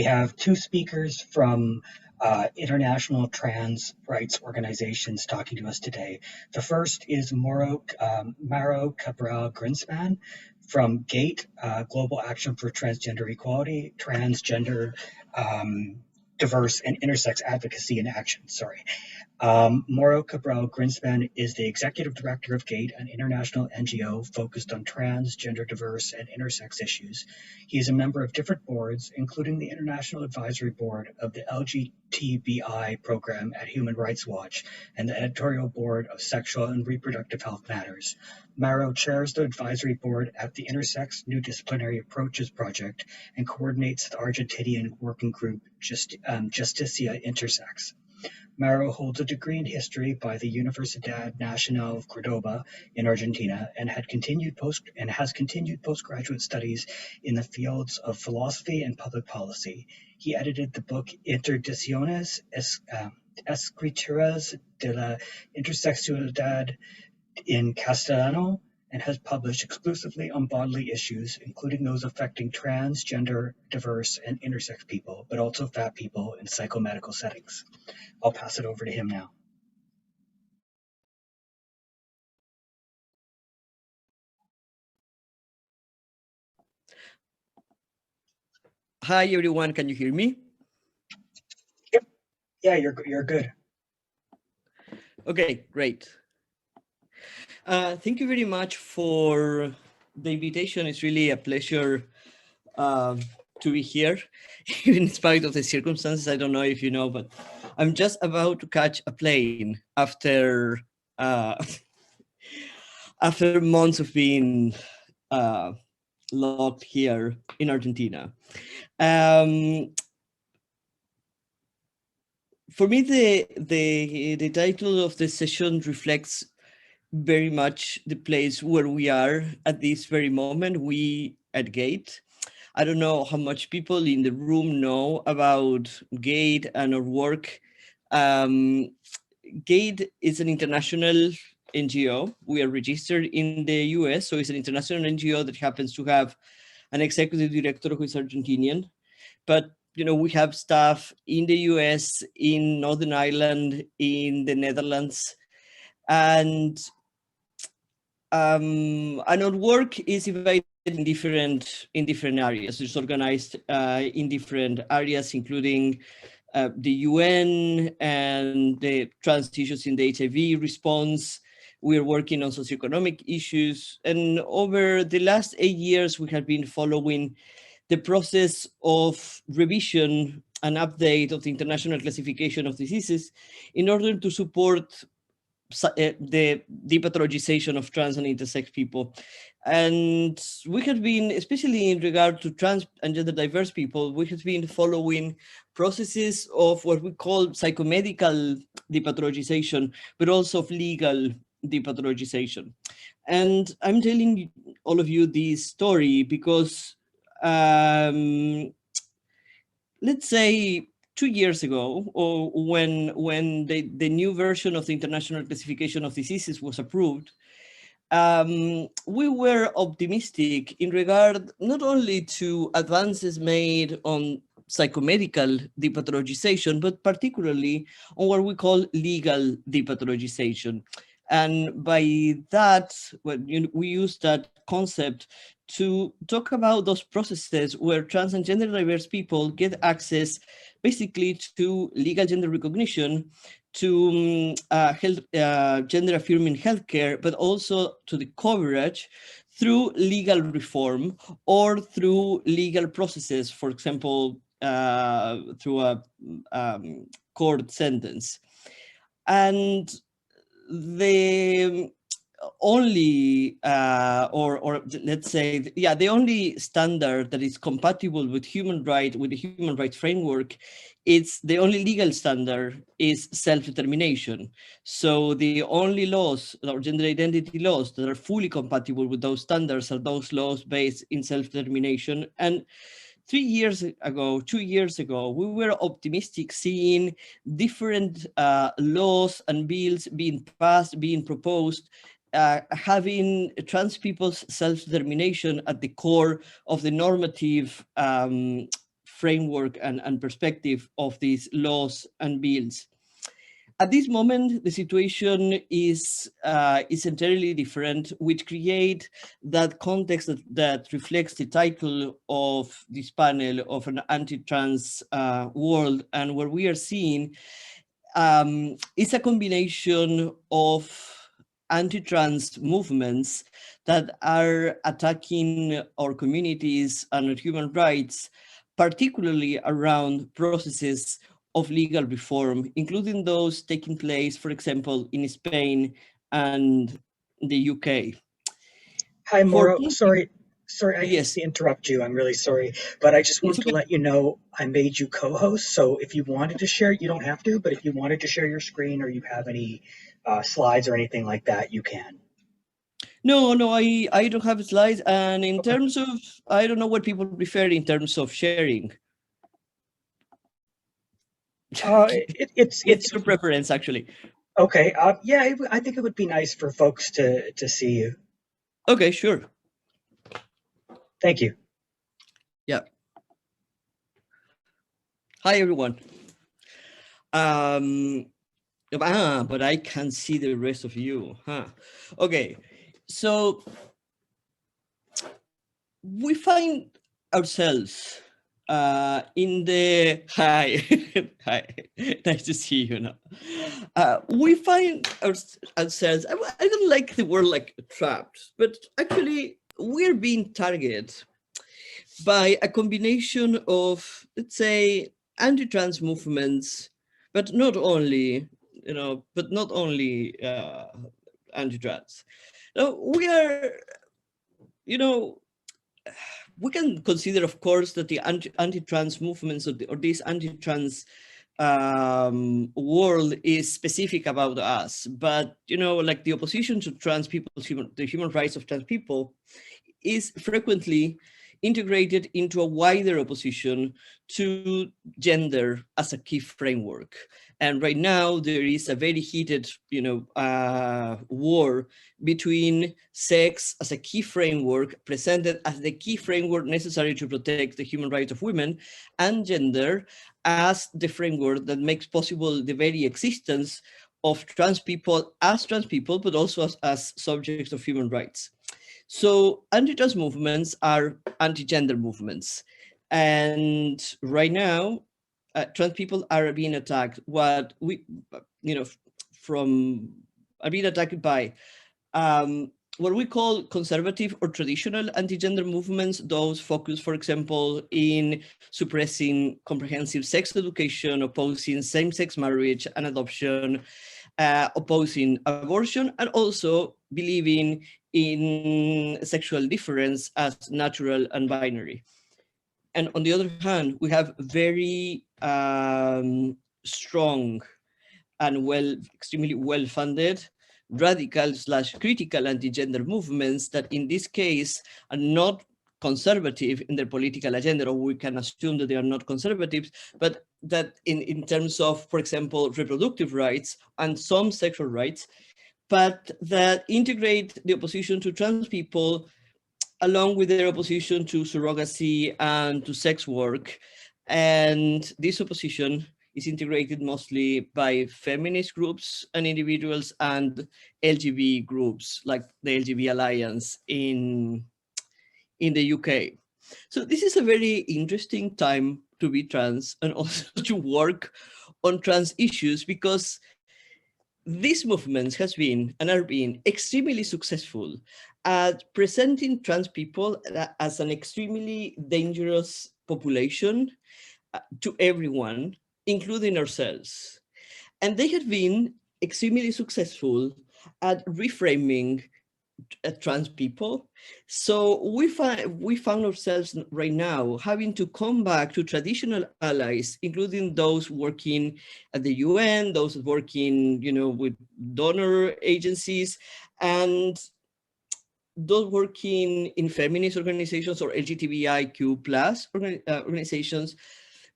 We have two speakers from international trans rights organizations talking to us today. The first is Mauro Cabral Grinspan from GATE, Global Action for Transgender Equality, Transgender, Diverse, and Intersex Advocacy and Action. Mauro Cabral Grinspan is the executive director of GATE, an international NGO focused on trans, gender diverse, and intersex issues. He is a member of different boards, including the International Advisory Board of the LGTBI program at Human Rights Watch and the editorial board of Sexual and Reproductive Health Matters. Mauro chairs the advisory board at the Intersex New Disciplinary Approaches Project and coordinates the Argentinian working group Justicia Intersex. Mauro holds a degree in history by the Universidad Nacional of Cordoba in Argentina and has continued postgraduate studies in the fields of philosophy and public policy. He edited the book Interdicciones, Escrituras de la Intersexualidad in Castellano, and has published exclusively on bodily issues, including those affecting trans, gender, diverse, and intersex people, but also fat people in psychomedical settings. I'll pass it over to him now. Hi, everyone. Can you hear me? Yep. Yeah, you're good. Okay, great. Thank you very much for the invitation. It's really a pleasure to be here, even in spite of the circumstances. I don't know if you know, but I'm just about to catch a plane after after months of being locked here in Argentina. For me, the title of the session reflects very much the place where we are at this very moment, we at GATE. I don't know how much people in the room know about GATE and our work. GATE is an international NGO. We are registered in the US, so it's an international NGO that happens to have an executive director who is Argentinian. But we have staff in the US, in Northern Ireland, in the Netherlands, and our work is divided in different areas. It's organized in different areas, including the UN and the trans issues in the HIV response. We are working on socioeconomic issues. And over the last 8 years, we have been following the process of revision and update of the International Classification of Diseases in order to support the depathologization of trans and intersex people. And we have been, especially in regard to trans and gender diverse people, we have been following processes of what we call psychomedical depathologization, but also of legal depathologization. And I'm telling all of you this story because let's say 2 years ago, or when the new version of the International Classification of Diseases was approved, we were optimistic in regard not only to advances made on psychomedical depathologization, but particularly on what we call legal depathologization. And by that, we use that concept to talk about those processes where trans and gender diverse people get access basically to legal gender recognition, to gender affirming healthcare, but also to the coverage through legal reform or through legal processes, for example, through a court sentence. And the only or let's say the only standard that is compatible with the human rights framework, it's the only legal standard is self-determination. So the only laws or gender identity laws that are fully compatible with those standards are those laws based in self-determination. And 2 years ago, we were optimistic seeing different laws and bills being passed, being proposed, having trans people's self-determination at the core of the normative framework and perspective of these laws and bills. At this moment, the situation is entirely different, which create that context that reflects the title of this panel of an anti-trans world, and what we are seeing is a combination of anti-trans movements that are attacking our communities and our human rights, particularly around processes of legal reform, including those taking place, for example, in Spain and the UK. Hi, For Mauro. Sorry, I hate yes, to interrupt you. I'm really sorry, but I just it's wanted to okay. let you know I made you co-host. So if you wanted to share, you don't have to, but if you wanted to share your screen or you have any slides or anything like that, you can. No, I don't have slides. And in Okay. terms of, I don't know what people prefer in terms of sharing. What's It's your preference, actually? okay. Yeah, I think it would be nice for folks to see you. Okay, sure. Thank you. Yeah. Hi, everyone. But I can't see the rest of you, huh? Okay, so we find ourselves in the hi, hi, nice to see you now. We find ourselves. I don't like the word like trapped, but actually we're being targeted by a combination of, let's say, anti-trans movements, but not only, anti-trans. Now, we are, you know, we can consider, of course, that the anti-trans movements or this anti-trans world is specific about us, but like the opposition to trans people, the human rights of trans people, is frequently integrated into a wider opposition to gender as a key framework. And right now there is a very heated, war between sex as a key framework, presented as the key framework necessary to protect the human rights of women, and gender as the framework that makes possible the very existence of trans people, but also as subjects of human rights. So anti-trans movements are anti-gender movements. And right now, trans people are being attacked. What we, are being attacked by what we call conservative or traditional anti-gender movements. Those focus, for example, in suppressing comprehensive sex education, opposing same-sex marriage and adoption, opposing abortion, and also believing in sexual difference as natural and binary. And on the other hand, we have very strong and extremely well-funded radical/critical anti-gender movements that in this case are not conservative in their political agenda, or we can assume that they are not conservatives, but that in terms of, for example, reproductive rights and some sexual rights, but that integrate the opposition to trans people along with their opposition to surrogacy and to sex work. And this opposition is integrated mostly by feminist groups and individuals and LGBT groups like the LGBT Alliance in the UK. So this is a very interesting time to be trans and also to work on trans issues, because these movements has been and are being extremely successful at presenting trans people as an extremely dangerous population to everyone, including ourselves. And they have been extremely successful at reframing trans people. So we found ourselves right now having to come back to traditional allies, including those working at the UN, those working, with donor agencies, and those working in feminist organizations or LGBTIQ plus organizations,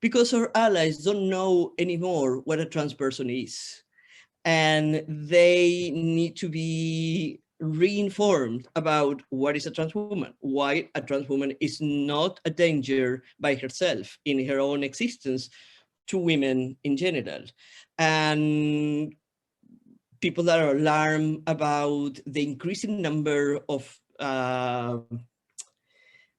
because our allies don't know anymore what a trans person is. And they need to be reinformed about what is a trans woman, why a trans woman is not a danger by herself in her own existence to women in general. And people that are alarmed about the increasing number of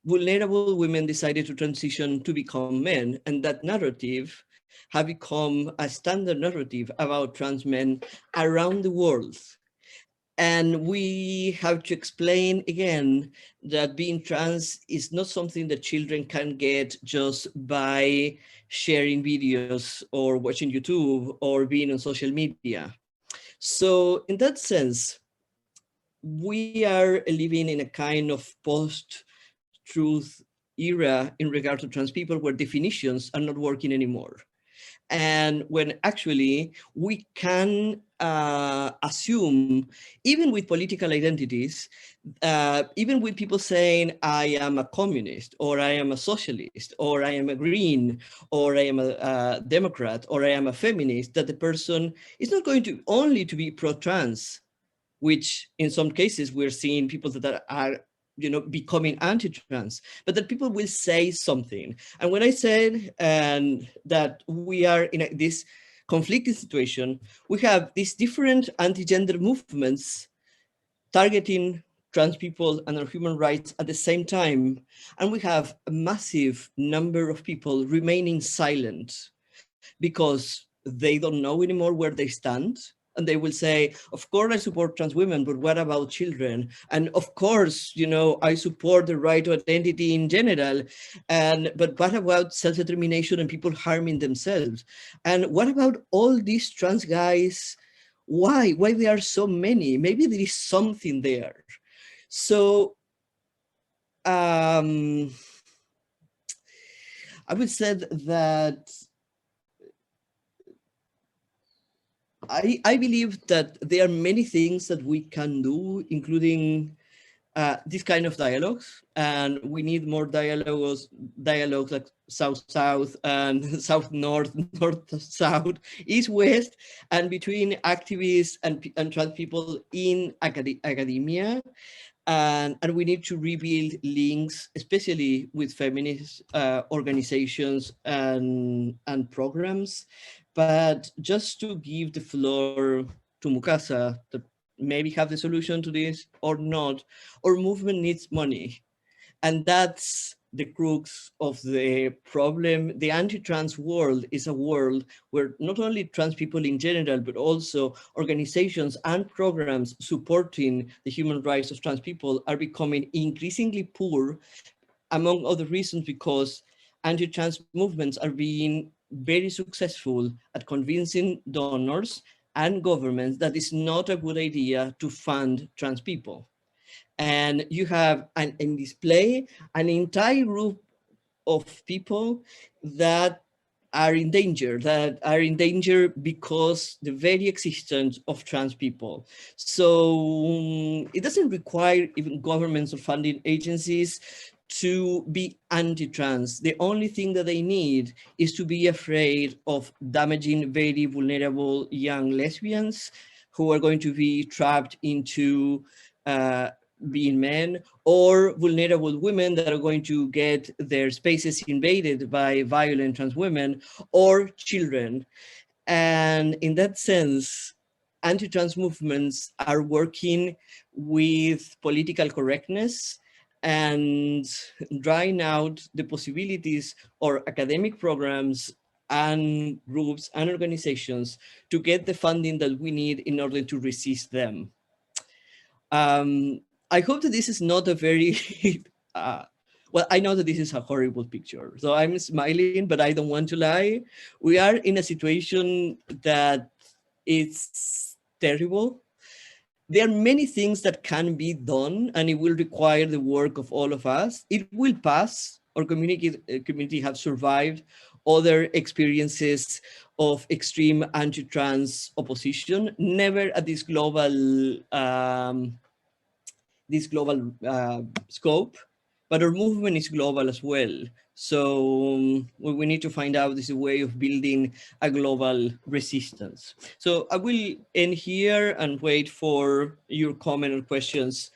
vulnerable women decided to transition to become men, and that narrative have become a standard narrative about trans men around the world. And we have to explain again that being trans is not something that children can get just by sharing videos or watching YouTube or being on social media. So in that sense, we are living in a kind of post-truth era in regard to trans people where definitions are not working anymore. And when actually we can assume, even with political identities, even with people saying, I am a communist, or I am a socialist, or I am a green, or I am a Democrat, or I am a feminist, that the person is not going to only to be pro-trans, which in some cases we're seeing people that are becoming anti-trans, but that people will say something. And when I said that we are in this conflicted situation, we have these different anti-gender movements targeting trans people and our human rights at the same time. And we have a massive number of people remaining silent because they don't know anymore where they stand. And they will say, of course, I support trans women, but what about children? And of course, I support the right to identity in general. But what about self-determination and people harming themselves? And what about all these trans guys? Why there are so many? Maybe there is something there. So I would say that I believe that there are many things that we can do, including this kind of dialogues, and we need more dialogues like South-South and South-North, North-South, East-West, and between activists and trans people in academia. And we need to rebuild links, especially with feminist organizations and programs. But just to give the floor to Mukasa, that maybe have the solution to this or not, our movement needs money. And that's the crux of the problem. The anti-trans world is a world where not only trans people in general, but also organizations and programs supporting the human rights of trans people are becoming increasingly poor, among other reasons because anti-trans movements are being very successful at convincing donors and governments that it's not a good idea to fund trans people. And you have in display an entire group of people that are in danger because the very existence of trans people. So it doesn't require even governments or funding agencies to be anti-trans. The only thing that they need is to be afraid of damaging very vulnerable young lesbians who are going to be trapped into being men, or vulnerable women that are going to get their spaces invaded by violent trans women, or children. And in that sense, anti-trans movements are working with political correctness and drawing out the possibilities or academic programs and groups and organizations to get the funding that we need in order to resist them. I hope that this is not a very, well, I know that this is a horrible picture, so I'm smiling, but I don't want to lie. We are in a situation that it's terrible. There are many things that can be done, and it will require the work of all of us. It will pass. Our community have survived other experiences of extreme anti-trans opposition, never at this global scope. but our movement is global as well. So we need to find out this way of building a global resistance. So I will end here and wait for your comment or questions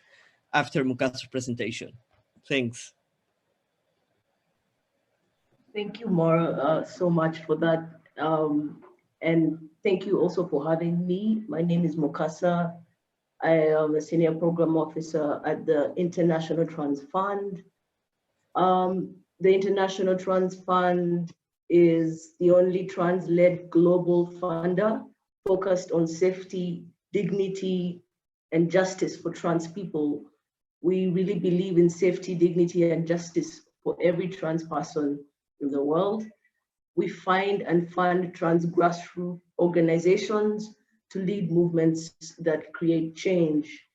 after Mukasa's presentation. Thanks. Thank you, Mauro, so much for that. And thank you also for having me. My name is Mukasa. I am a senior program officer at the International Transfund. The International Transfund is the only trans-led global funder focused on safety, dignity, and justice for trans people. We really believe in safety, dignity, and justice for every trans person in the world. We find and fund trans grassroots organizations to lead movements that create change.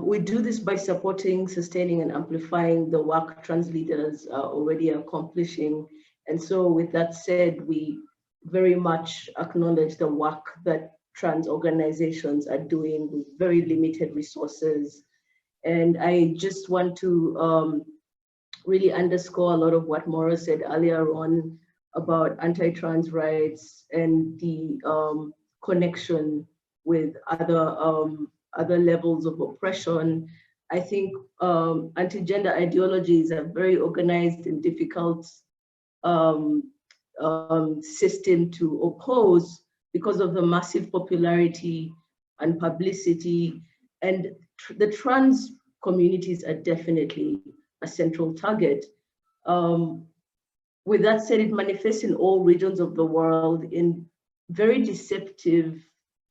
We do this by supporting, sustaining, and amplifying the work trans leaders are already accomplishing. And so with that said, we very much acknowledge the work that trans organizations are doing with very limited resources. And I just want to really underscore a lot of what Mauro said earlier on about anti-trans rights and the connection with other levels of oppression. I think anti-gender ideologies are very organized and difficult system to oppose because of the massive popularity and publicity. And the trans communities are definitely a central target. With that said, it manifests in all regions of the world in very deceptive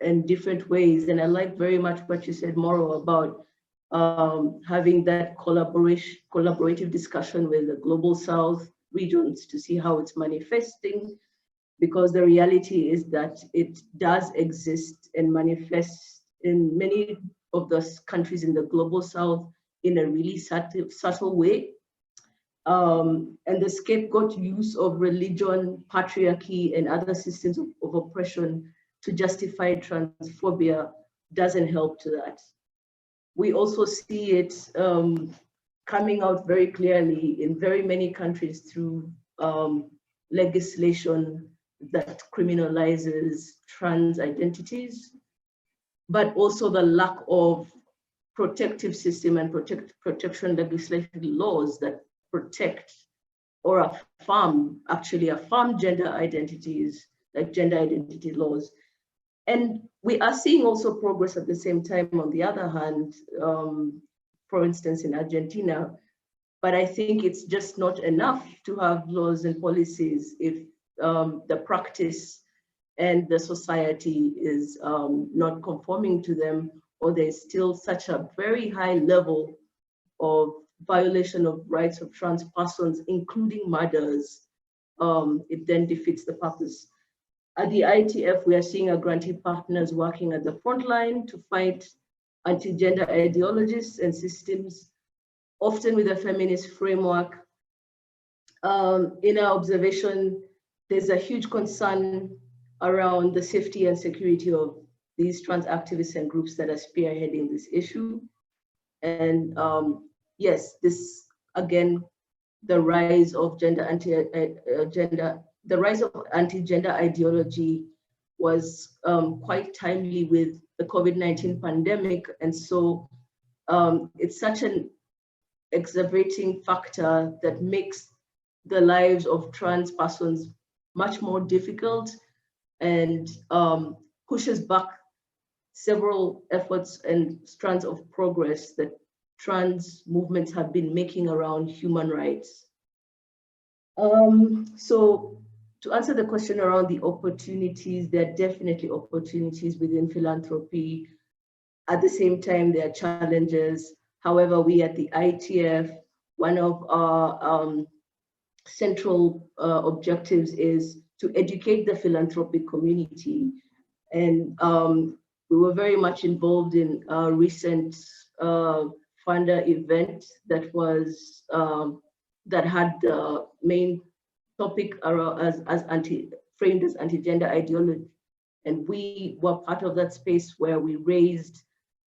and different ways. And I like very much what you said, Mauro, about having that collaborative discussion with the Global South regions to see how it's manifesting, because the reality is that it does exist and manifest in many of the countries in the Global South in a really subtle way. And the scapegoat use of religion, patriarchy, and other systems of oppression to justify transphobia doesn't help to that. We also see it coming out very clearly in very many countries through legislation that criminalizes trans identities, but also the lack of protective system and protection legislation laws that protect or affirm gender identities, like gender identity laws. And we are seeing also progress at the same time, on the other hand, for instance, in Argentina. But I think it's just not enough to have laws and policies if the practice and the society is not conforming to them, or there's still such a very high level of violation of rights of trans persons, including murders. It then defeats the purpose. At the ITF, we are seeing our grantee partners working at the front line to fight anti-gender ideologies and systems, often with a feminist framework. In our observation, there's a huge concern around the safety and security of these trans activists and groups that are spearheading this issue. And yes, this, again, the rise of the rise of anti-gender ideology was quite timely with the COVID-19 pandemic. And so it's such an exacerbating factor that makes the lives of trans persons much more difficult and pushes back several efforts and strands of progress that trans movements have been making around human rights. So to answer the question around the opportunities, there are definitely opportunities within philanthropy. At the same time, there are challenges. However, we at the ITF, one of our central objectives is to educate the philanthropic community. And we were very much involved in a recent funder event that was that had the main topic around framed as anti-gender ideology. And we were part of that space where we raised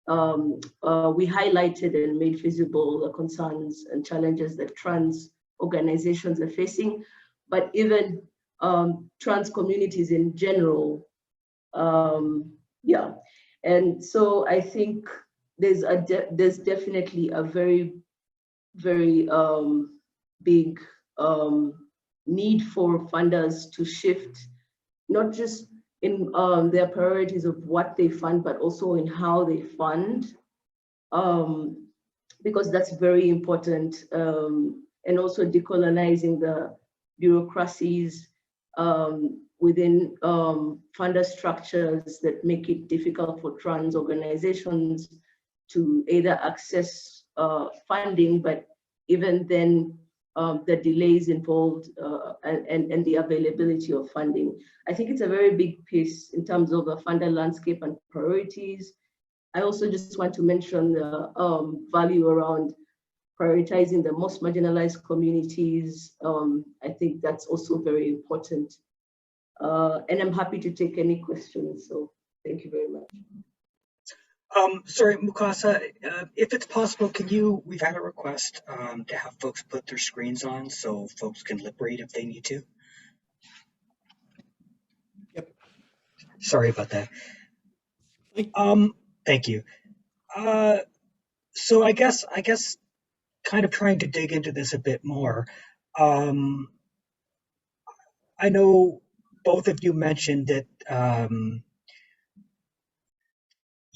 we highlighted and made visible the concerns and challenges that trans organizations are facing, but even trans communities in general. Yeah, and so I think there's definitely a very big need for funders to shift, not just in their priorities of what they fund, but also in how they fund, because that's very important, and also decolonizing the bureaucracies within funder structures that make it difficult for trans organizations to either access funding, but even then the delays involved and the availability of funding. I think it's a very big piece in terms of the funder landscape and priorities. I also just want to mention the value around prioritizing the most marginalized communities. I think that's also very important. And I'm happy to take any questions. So thank you very much. Sorry, Mukasa, if it's possible, we've had a request to have folks put their screens on so folks can lip read if they need to. Yep. Sorry about that. Thank you. So I guess kind of trying to dig into this a bit more. I know both of you mentioned that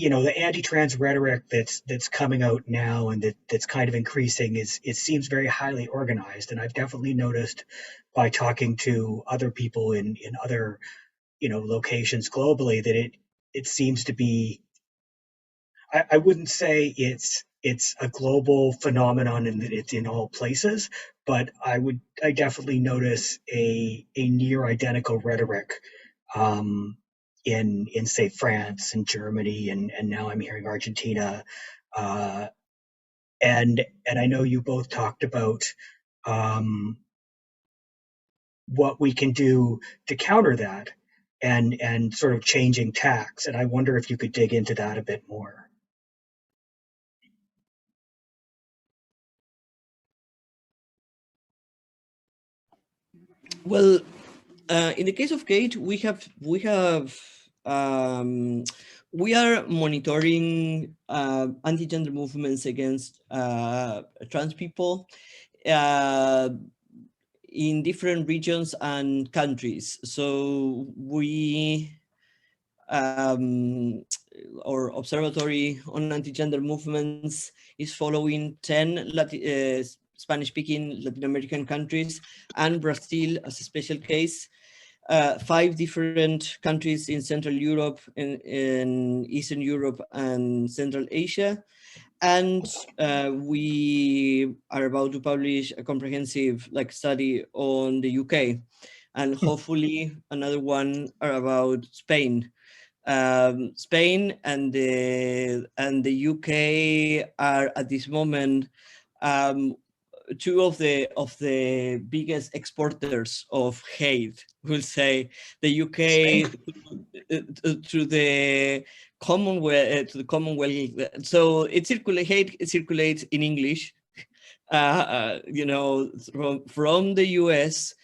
the anti-trans rhetoric that's coming out now and that's kind of increasing it seems very highly organized, and I've definitely noticed by talking to other people in other locations globally that it seems to be, I wouldn't say it's a global phenomenon and that it's in all places, but I definitely notice a near identical rhetoric in say France and Germany and now I'm hearing Argentina, and I know you both talked about what we can do to counter that and sort of changing tacks, and I wonder if you could dig into that a bit more. Well, in the case of Kate, we are monitoring anti-gender movements against trans people in different regions and countries. So our observatory on anti-gender movements is following 10 Spanish-speaking Latin American countries and Brazil as a special case, 5 different countries in Central Europe, in Eastern Europe and Central Asia. And we are about to publish a comprehensive study on the UK, and hopefully another one about Spain. Spain and the UK are at this moment two of the biggest exporters of hate. We'll say the UK to the Commonwealth. So hate circulates in English, from the US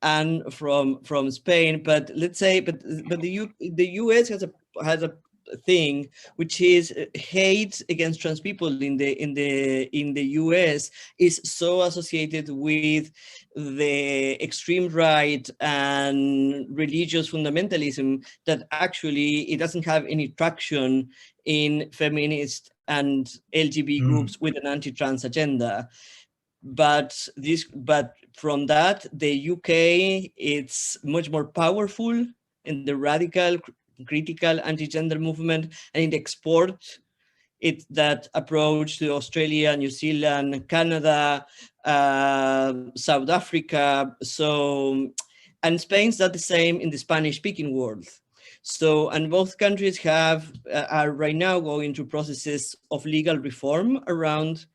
and from Spain, but let's say, but the US has a thing which is hate against trans people in the US is so associated with the extreme right and religious fundamentalism that actually it doesn't have any traction in feminist and LGBT groups with an anti-trans agenda. But from that, the UK, it's much more powerful in the radical, critical anti-gender movement, and in the export, it's that approach to Australia, New Zealand, Canada, South Africa. So, and Spain's not the same in the Spanish-speaking world. So, and both countries are right now going through processes of legal reform around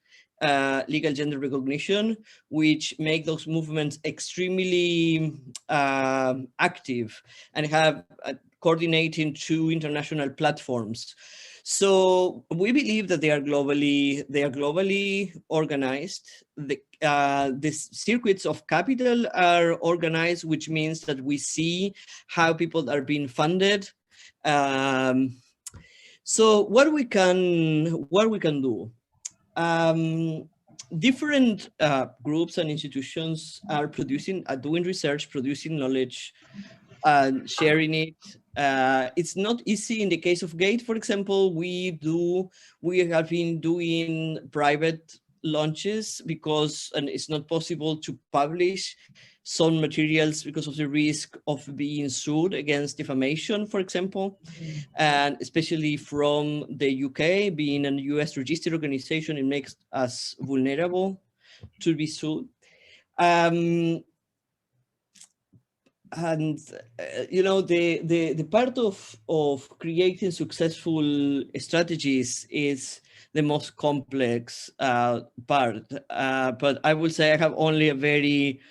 legal gender recognition, which make those movements extremely active and have coordinating two international platforms. So we believe that they are globally organized. The circuits of capital are organized, which means that we see how people are being funded. So what we can do. Different groups and institutions are doing research, producing knowledge, and sharing it. It's not easy in the case of GATE, for example. We have been doing private launches and it's not possible to publish some materials because of the risk of being sued against defamation, for example, and especially from the UK, being a US registered organization, it makes us vulnerable to be sued. And the part of creating successful strategies is the most complex part. But I will say I have only a very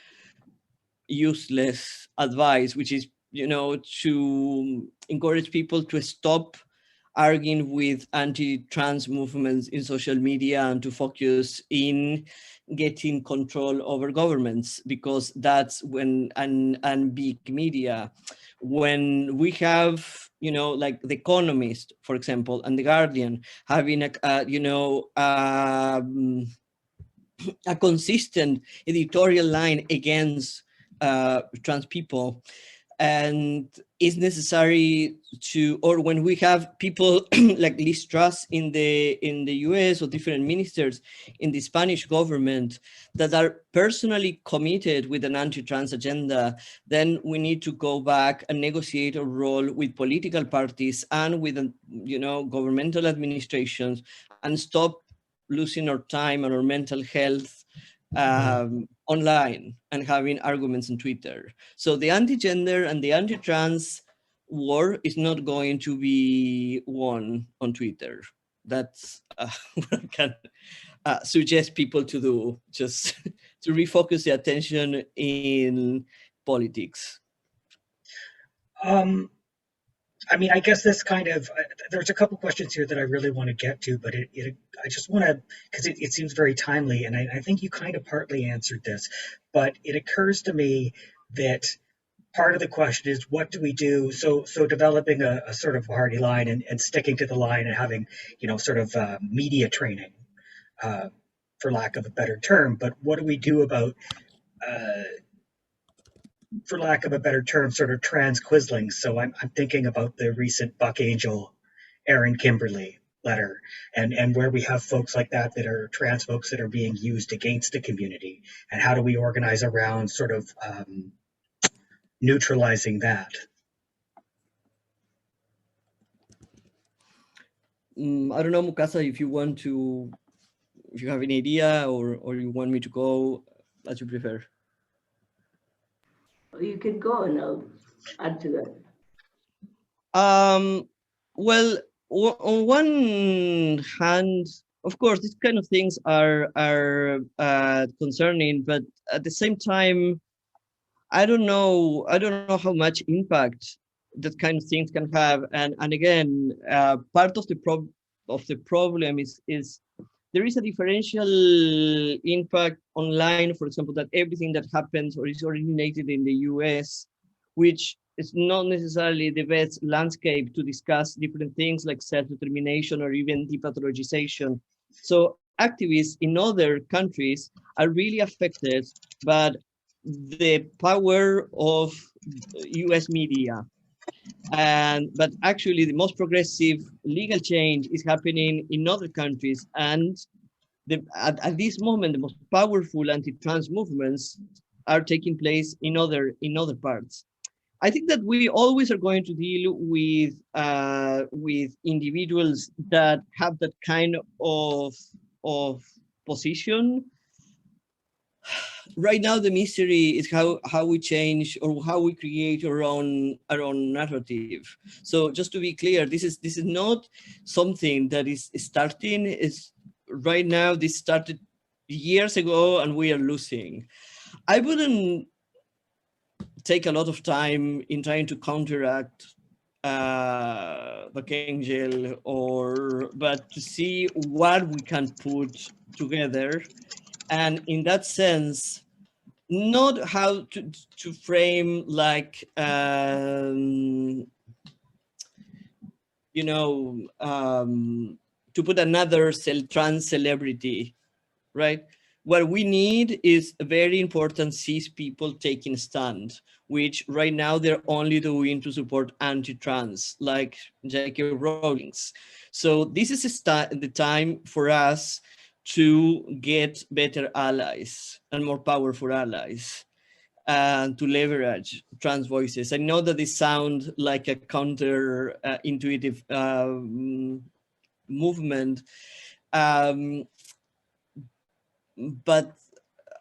useless advice, which is, to encourage people to stop arguing with anti-trans movements in social media and to focus in getting control over governments, because that's when, and big media, when we have, like The Economist, for example, and The Guardian having a consistent editorial line against trans people, and it's necessary to, or when we have people like Liz Truss in the US, or different ministers in the Spanish government that are personally committed with an anti-trans agenda, then we need to go back and negotiate a role with political parties and with, governmental administrations, and stop losing our time and our mental health online and having arguments on Twitter. So the anti-gender and the anti-trans war is not going to be won on Twitter. That's what I can suggest people to do, just to refocus the attention in politics. I mean, I guess this kind of, there's a couple questions here that I really want to get to, but I just want to, because it seems very timely, and I think you kind of partly answered this, but it occurs to me that part of the question is, what do we do? So developing a sort of party line and sticking to the line and having, sort of media training, for lack of a better term, but what do we do about, for lack of a better term, sort of trans quizzling? So I'm thinking about the recent Buck Angel, Aaron Kimberly letter, and where we have folks like that are trans folks that are being used against the community, and how do we organize around sort of neutralizing that? I don't know, Mukasa, if you have any idea, or you want me to go, as you prefer. You can go and I'll add to that. Well, on one hand, of course, these kind of things are concerning, but at the same time, I don't know how much impact that kind of things can have. And again, part of the problem is there is a differential impact online, for example, that everything that happens or is originated in the US, which is not necessarily the best landscape to discuss different things like self-determination or even depathologization. So activists in other countries are really affected by the power of US media. But actually the most progressive legal change is happening in other countries, and at this moment the most powerful anti-trans movements are taking place in other parts. I think that we always are going to deal with individuals that have that kind of position. Right now, the mystery is how we change or how we create our own narrative. So just to be clear, this is not something that is starting. It's right now. This started years ago, and we are losing. I wouldn't take a lot of time in trying to counteract Angel, but to see what we can put together. And in that sense, not how to frame like, to put another trans celebrity, right? What we need is a very important cis people taking a stand, which right now they're only doing to support anti-trans, like J.K. Rowling's. So this is the time for us to get better allies and more powerful allies, and to leverage trans voices. I know that this sounds like a counter intuitive movement, but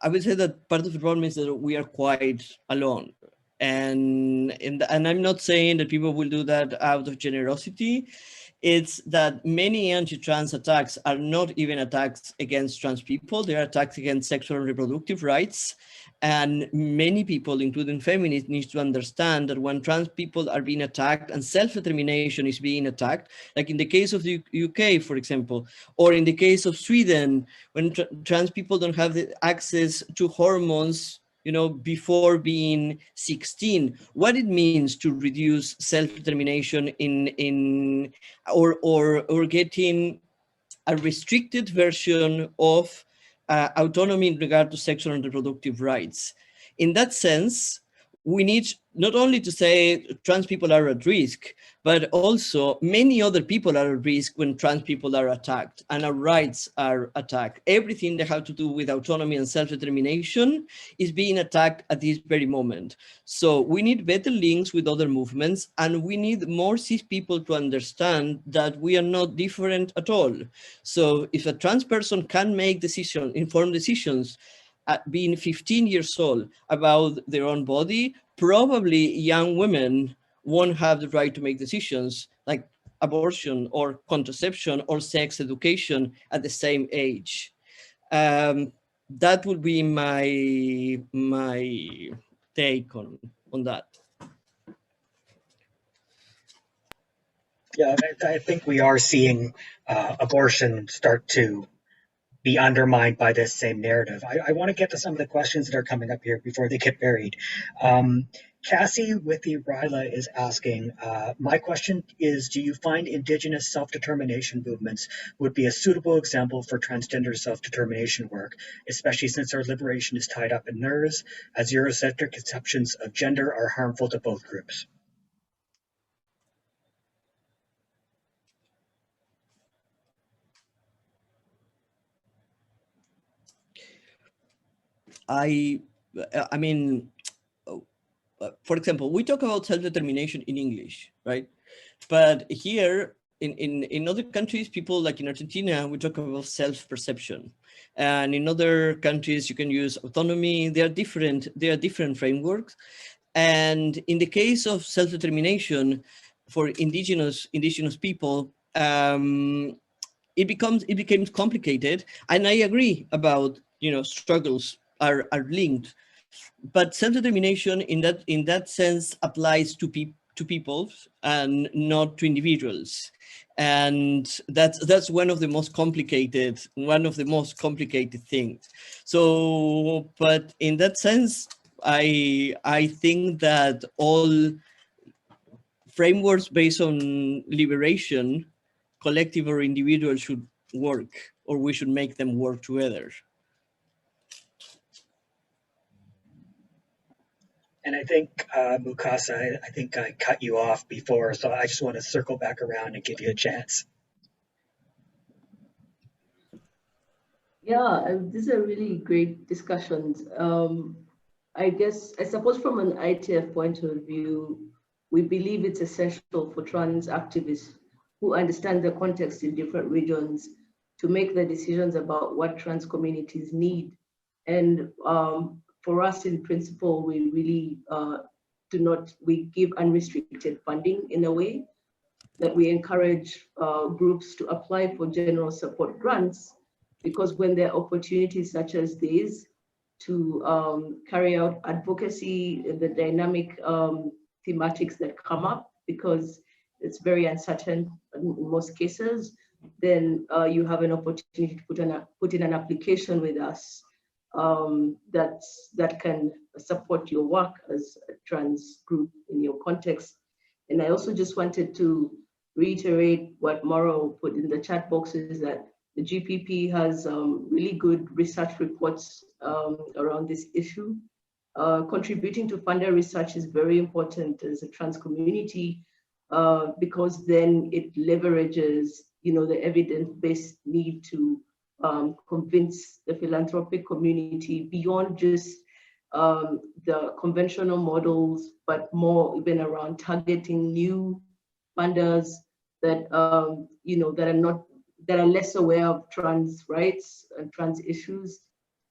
I would say that part of the problem is that we are quite alone. And I'm not saying that people will do that out of generosity. It's that many anti-trans attacks are not even attacks against trans people. They're attacks against sexual and reproductive rights. And many people, including feminists, need to understand that when trans people are being attacked and self-determination is being attacked, like in the case of the UK, for example, or in the case of Sweden, when trans people don't have the access to hormones, before being 16, what it means to reduce self-determination or getting a restricted version of autonomy in regard to sexual and reproductive rights. In that sense, we need not only to say trans people are at risk, but also many other people are at risk when trans people are attacked and our rights are attacked. Everything that has to do with autonomy and self-determination is being attacked at this very moment. So we need better links with other movements, and we need more cis people to understand that we are not different at all. So if a trans person can make informed decisions, at being 15 years old about their own body, probably young women won't have the right to make decisions like abortion or contraception or sex education at the same age. That would be my take on that. Yeah, I think we are seeing abortion start to be undermined by this same narrative. I want to get to some of the questions that are coming up here before they get buried. Cassie with the Ryla is asking, my question is, do you find Indigenous self-determination movements would be a suitable example for transgender self-determination work, especially since our liberation is tied up in nerves, as Eurocentric conceptions of gender are harmful to both groups? I mean, for example, we talk about self-determination in English, right? But here in other countries, people like in Argentina, we talk about self-perception. And in other countries, you can use autonomy. They are different frameworks. And in the case of self-determination for indigenous people, it becomes complicated. And I agree about, struggles are linked, but self-determination in that sense applies to people and not to individuals, and that's one of the most complicated things. So, but in that sense, I think that all frameworks based on liberation, collective or individual, should work, or we should make them work together. And I think, Mukasa, I think I cut you off before, so I just want to circle back around and give you a chance. Yeah, these are really great discussions. I suppose from an ITF point of view, we believe it's essential for trans activists who understand the context in different regions to make the decisions about what trans communities need. And for us, in principle, we really we give unrestricted funding in a way that we encourage groups to apply for general support grants, because when there are opportunities such as these to carry out advocacy, the dynamic thematics that come up, because it's very uncertain in most cases, then you have an opportunity to put in an application with us that can support your work as a trans group in your context. And I also just wanted to reiterate what Mauro put in the chat box, is that the GPP has really good research reports around this issue. Contributing to funder research is very important as a trans community because then it leverages, the evidence-based need to convince the philanthropic community beyond just the conventional models, but more even around targeting new funders that that are less aware of trans rights and trans issues,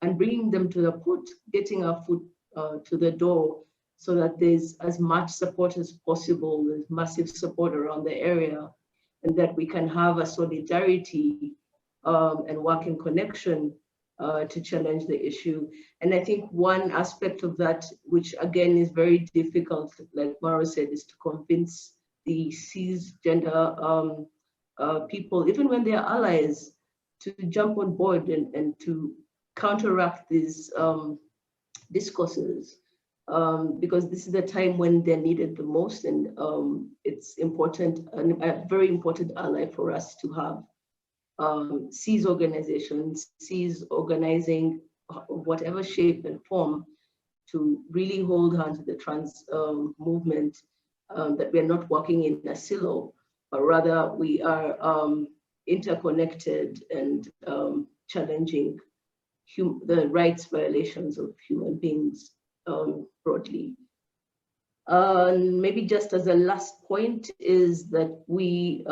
and bringing them to the port, getting our foot to the door, so that there's as much support as possible. There's massive support around the area, and that we can have a solidarity and work in connection to challenge the issue. And I think one aspect of that, which again is very difficult, like Mauro said, is to convince the cisgender people, even when they are allies, to jump on board and to counteract these discourses, because this is the time when they're needed the most, and it's important, and a very important ally for us to have cis organizations, cis organizing whatever shape and form, to really hold on to the trans movement, that we're not working in a silo, but rather we are interconnected and challenging the rights violations of human beings broadly. Maybe just as a last point is that we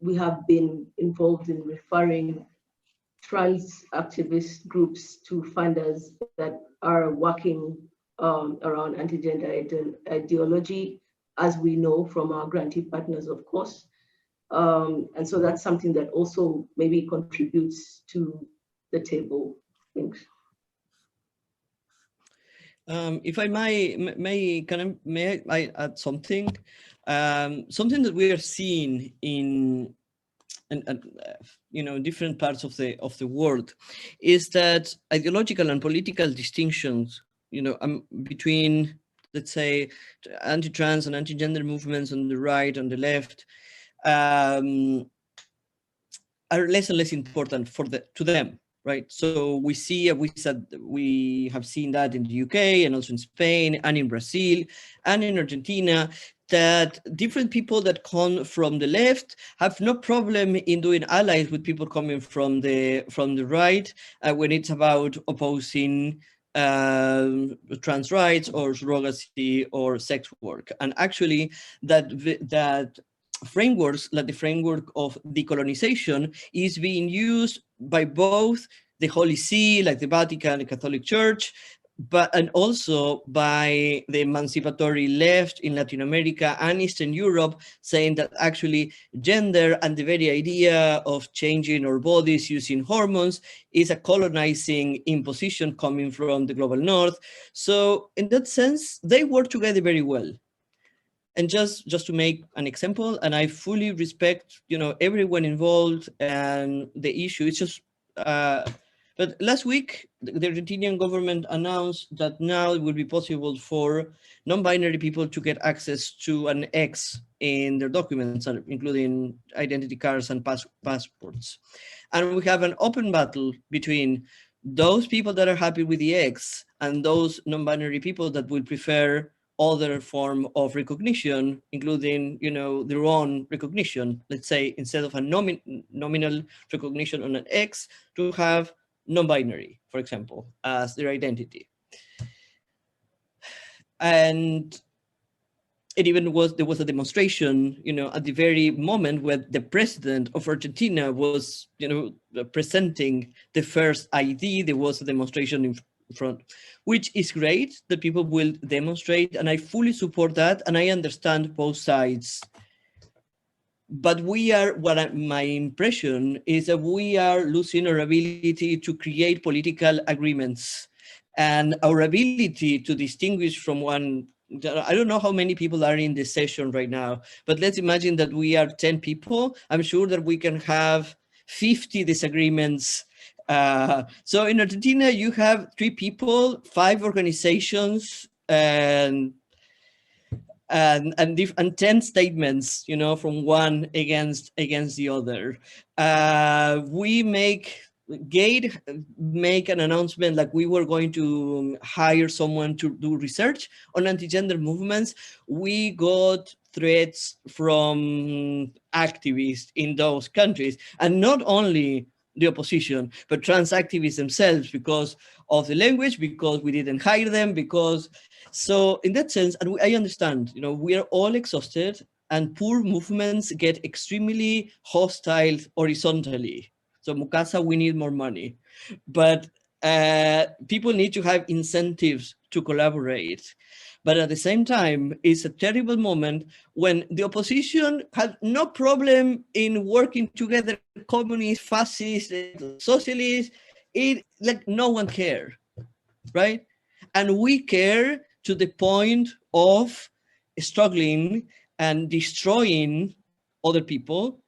we have been involved in referring trans activist groups to funders that are working around anti-gender ideology, as we know from our grantee partners, of course. And so that's something that also maybe contributes to the table. Thanks. If I may I add something? Something that we are seeing in different parts of the world is that ideological and political distinctions, between, let's say, anti-trans and anti-gender movements on the right and the left, are less and less important to them, right? So we have seen that in the UK and also in Spain and in Brazil and in Argentina, that different people that come from the left have no problem in doing allies with people coming from the right when it's about opposing trans rights or surrogacy or sex work. And actually that frameworks, like the framework of decolonization, is being used by both the Holy See, like the Vatican, the Catholic Church, and also by the emancipatory left in Latin America and Eastern Europe, saying that actually gender and the very idea of changing our bodies using hormones is a colonizing imposition coming from the global north. So in that sense, they work together very well. And just to make an example, and I fully respect, everyone involved and the issue. It's just, but last week, the Argentinian government announced that now it will be possible for non-binary people to get access to an X in their documents, including identity cards and passports. And we have an open battle between those people that are happy with the X and those non-binary people that will prefer other form of recognition, including, their own recognition. Let's say instead of a nominal recognition on an X, to have non-binary, for example, as their identity. And there was a demonstration, at the very moment where the president of Argentina was, presenting the first ID. There was a demonstration in front, which is great that people will demonstrate, and I fully support that, and I understand both sides. But my impression is that we are losing our ability to create political agreements and our ability to distinguish from one I don't know how many people are in this session right now, but let's imagine that we are 10 people. I'm sure that we can have 50 disagreements. So in Argentina, you have 3 people, 5 organizations, and 10 statements, you know, from one against the other. We make an announcement like we were going to hire someone to do research on anti-gender movements. We got threats from activists in those countries, and not only the opposition, but trans activists themselves, because of the language, because we didn't hire them, because so in that sense, and I understand, you know, we are all exhausted, and poor movements get extremely hostile horizontally. So Mukasa, we need more money, but people need to have incentives to collaborate. But at the same time, it's a terrible moment when the opposition has no problem in working together, communists, fascists, socialists, like no one cares, right? And we care to the point of struggling and destroying other people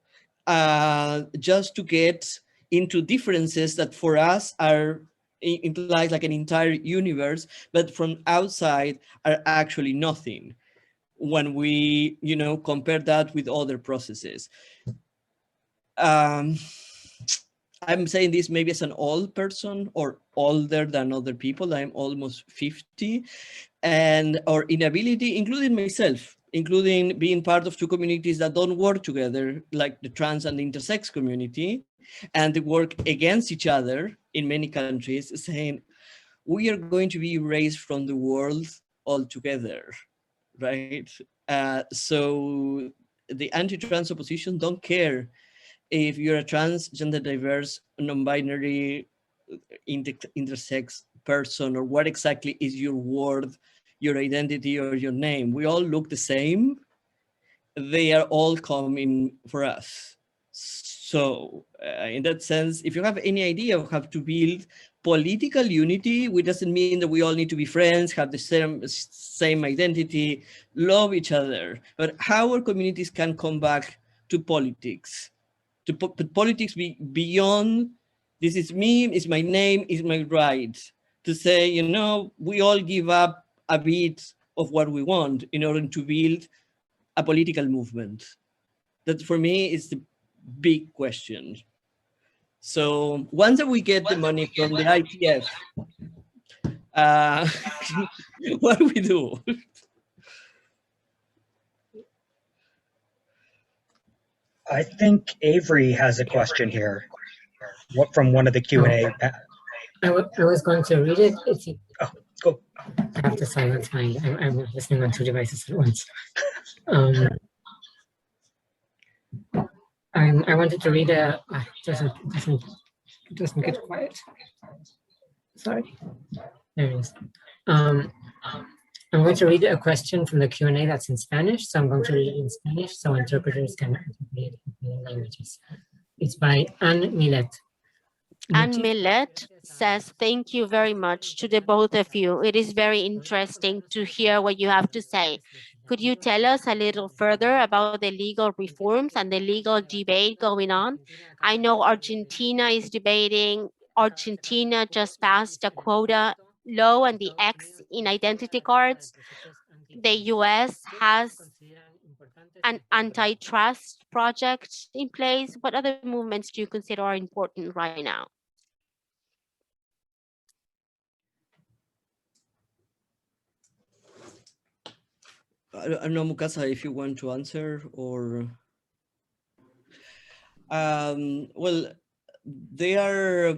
just to get into differences that for us are implies like an entire universe, but from outside are actually nothing when we, you know, compare that with other processes. I'm saying this maybe as an old person or older than other people. I'm almost 50, and our inability, including myself, including being part of 2 communities that don't work together, like the trans and the intersex community, and they work against each other in many countries, saying we are going to be erased from the world altogether, right? So the anti-trans opposition don't care if you're a transgender, diverse, non-binary, intersex person, or what exactly is your word, your identity, or your name. We all look the same. They are all coming for us. So in that sense, if you have any idea of how to build political unity, which doesn't mean that we all need to be friends, have the same identity, love each other, but how our communities can come back to politics, to put politics beyond this is me, is my name, is my right, to say, you know, we all give up a bit of what we want in order to build a political movement. That for me is the big question. So once that we get the money from the ITF, uh, what do we do? I think Avery has a question here. What from one of the Q&A? I was going to read it. If you, Oh, go. I have to silence mine. I'm listening on 2 devices at once. I wanted to read a. It doesn't get quiet. Sorry. There it is. I'm going to read a question from the Q&A that's in Spanish. So I'm going to read it in Spanish so interpreters can interpret it in languages. It's by Anne Millet. Anne Millet says, thank you very much to the both of you. It is very interesting to hear what you have to say. Could you tell us a little further about the legal reforms and the legal debate going on? I know Argentina is debating. Argentina just passed a quota law and the X in identity cards. The US has an antitrust project in place. What other movements do you consider are important right now? I don't know, Mukasa, if you want to answer or... well, they are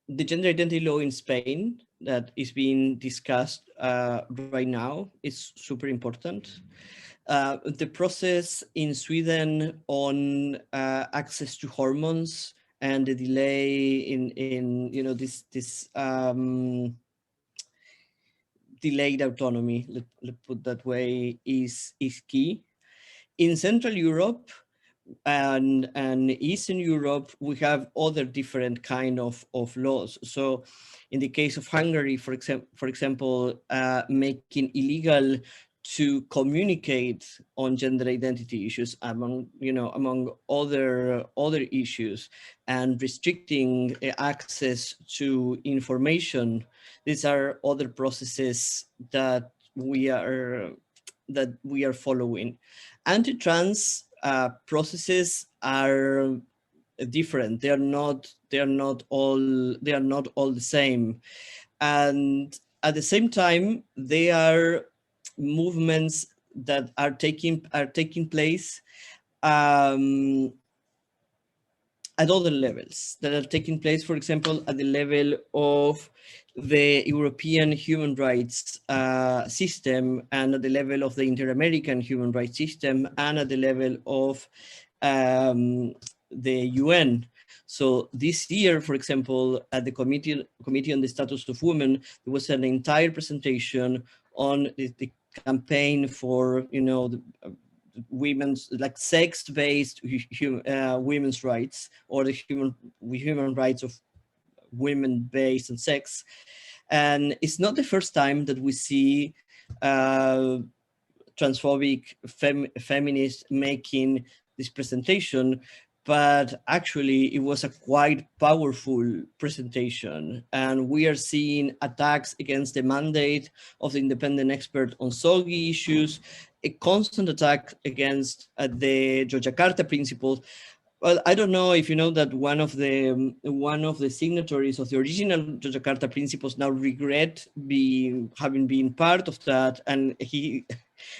the gender identity law in Spain that is being discussed right now is super important. The process in Sweden on access to hormones and the delay in you know this delayed autonomy, let's put that way, is key. In Central Europe, and Eastern Europe, we have other different kind of laws. So in the case of Hungary, for example, making illegal to communicate on gender identity issues among other issues, and restricting access to information. These are other processes that we are following. Anti-trans processes are different. They are not all the same, and at the same time, they are movements that are taking place at other levels, that are taking place, for example, at the level of the European human rights system, and at the level of the Inter-American human rights system, and at the level of the UN. So this year, for example, at the Committee on the Status of Women, there was an entire presentation on the campaign for, women's, like, sex-based women's rights, or the human rights of women based on sex. And it's not the first time that we see transphobic feminists making this presentation, but actually it was a quite powerful presentation. And we are seeing attacks against the mandate of the independent expert on SOGI issues, a constant attack against the Yogyakarta principles. Well, I don't know if you know that one of the signatories of the original Yogyakarta principles now regret having been part of that, and he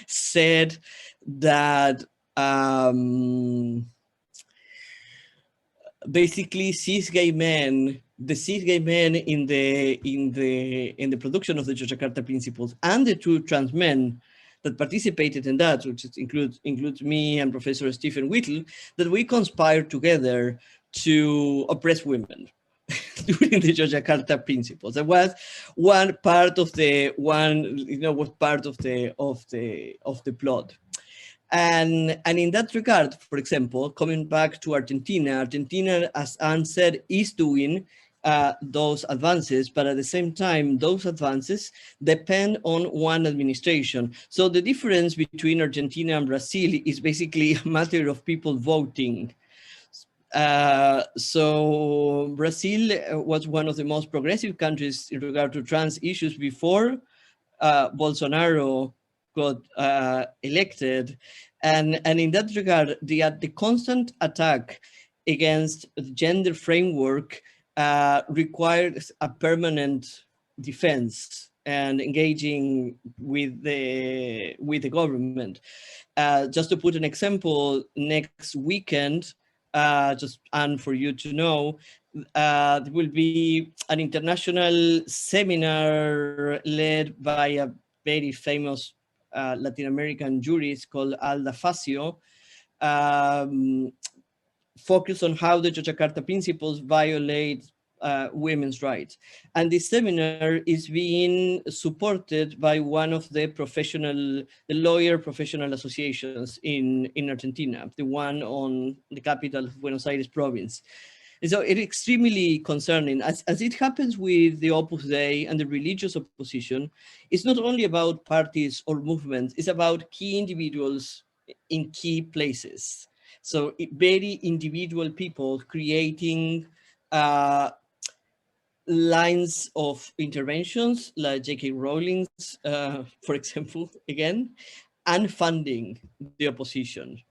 said that basically the cis gay men in the production of the Yogyakarta principles, and the two trans men that participated in that, which includes me and Professor Stephen Whittle, that we conspired together to oppress women during the Yogyakarta principles. That was one part of the plot. And in that regard, for example, coming back to Argentina, as Anne said, is doing those advances, but at the same time, those advances depend on one administration. So the difference between Argentina and Brazil is basically a matter of people voting. So Brazil was one of the most progressive countries in regard to trans issues before Bolsonaro got elected. And in that regard, the constant attack against the gender framework requires a permanent defense and engaging with the government. Just to put an example, next weekend, and for you to know, there will be an international seminar led by a very famous Latin American jurist called Alda Facio, focused on how the Yogyakarta principles violate women's rights. And this seminar is being supported by one of the lawyer professional associations in Argentina, the one on the capital of Buenos Aires province. And so it's extremely concerning. As it happens with the Opus Dei and the religious opposition, it's not only about parties or movements, it's about key individuals in key places. So very individual people creating lines of interventions, like J.K. Rowling's, for example, again, and funding the opposition.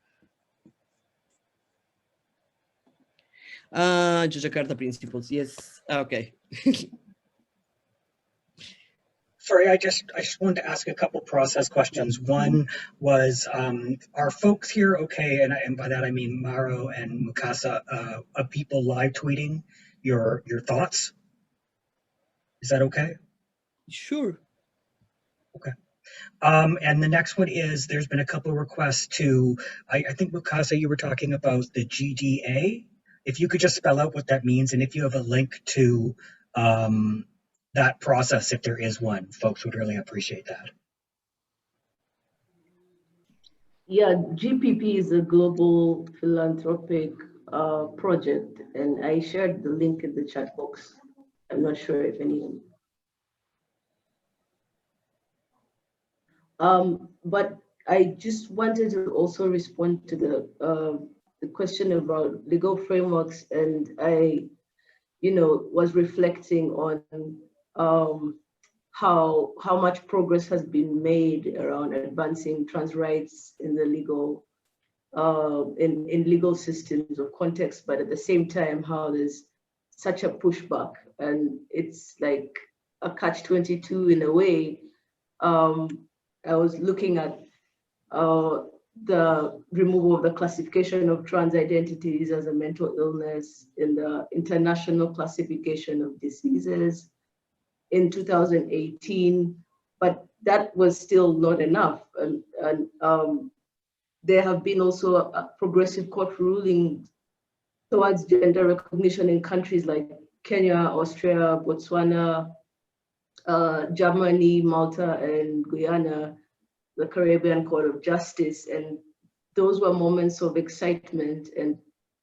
Yogyakarta principles, yes, okay. Sorry, I just wanted to ask a couple process questions. One was, are folks here okay? And by that I mean Mauro and Mukasa, of people live tweeting your thoughts? Is that okay? Sure. Okay. And the next one is, there's been a couple of requests to, I think Mukasa, you were talking about the GDA. If you could just spell out what that means, and if you have a link to that process, if there is one, folks would really appreciate that. Yeah, GPP is a global philanthropic project, and I shared the link in the chat box. I'm not sure if anyone. But I just wanted to also respond to the question about legal frameworks, and I, was reflecting on how much progress has been made around advancing trans rights in the legal in legal systems of context, but at the same time, how there's such a pushback, and it's like a catch-22 in a way. I was looking at the removal of the classification of trans identities as a mental illness in the International Classification of Diseases in 2018, but that was still not enough. And there have been also a progressive court ruling towards gender recognition in countries like Kenya, Austria, Botswana, Germany, Malta, and Guyana, the Caribbean Court of Justice. And those were moments of excitement, and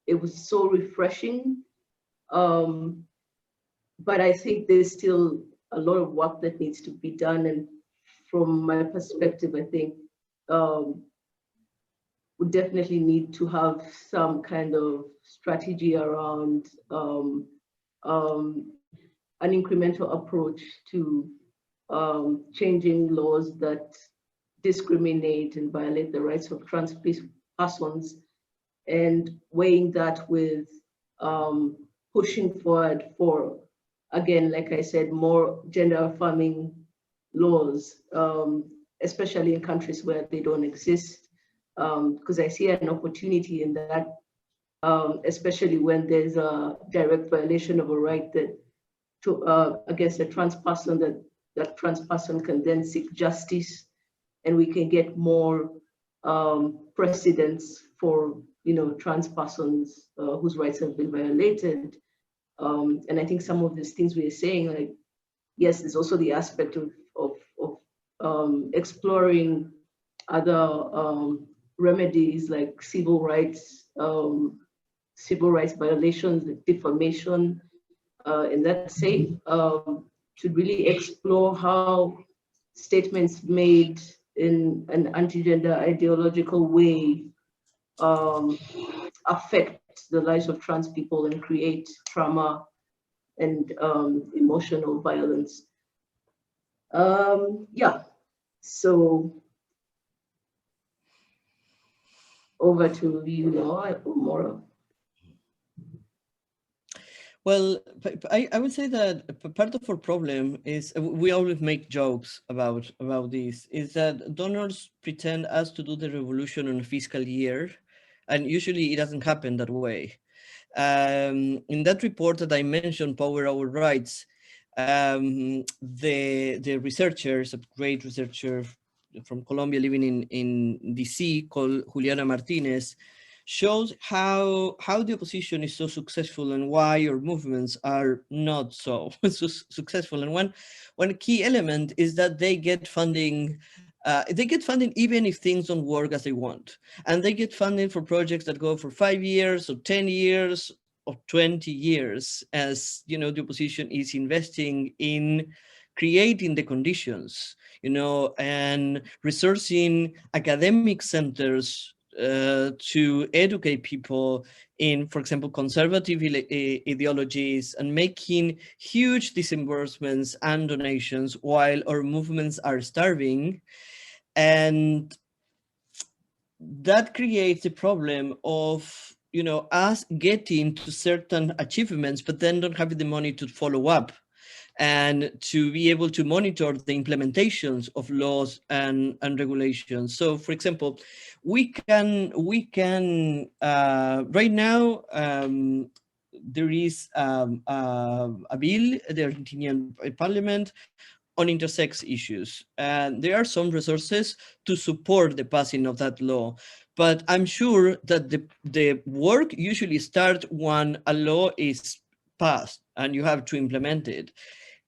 it was so refreshing. But I think there's still a lot of work that needs to be done. And from my perspective, I think we definitely need to have some kind of strategy around an incremental approach to changing laws that discriminate and violate the rights of trans persons, and weighing that with pushing forward for, again, like I said, more gender affirming laws, especially in countries where they don't exist. Because I see an opportunity in that, especially when there's a direct violation of a right that against a trans person, that trans person can then seek justice, and we can get more precedents for trans persons whose rights have been violated. And I think some of these things we are saying, like, yes, there's also the aspect of exploring other remedies like civil rights violations, like defamation, in that sake, to really explore how statements made in an anti-gender ideological way affect the lives of trans people and create trauma and emotional violence. Yeah, so over to you now, Mauro. Well, I would say that part of our problem is we always make jokes about this, is that donors pretend us to do the revolution in a fiscal year, and usually it doesn't happen that way. In that report that I mentioned, Power Our Rights, the researchers, a great researcher from Colombia living in DC called Juliana Martinez, shows how the opposition is so successful and why our movements are not so successful. And one key element is that they get funding. They get funding even if things don't work as they want. And they get funding for projects that go for 5 years or 10 years or 20 years, as the opposition is investing in creating the conditions, and resourcing academic centers to educate people in, for example, conservative ideologies, and making huge disbursements and donations while our movements are starving. And that creates the problem of, us getting to certain achievements, but then don't have the money to follow up and to be able to monitor the implementations of laws and regulations. So, for example, we can right now, there is a bill, the Argentinian Parliament, on intersex issues. And there are some resources to support the passing of that law. But I'm sure that the work usually starts when a law is passed and you have to implement it.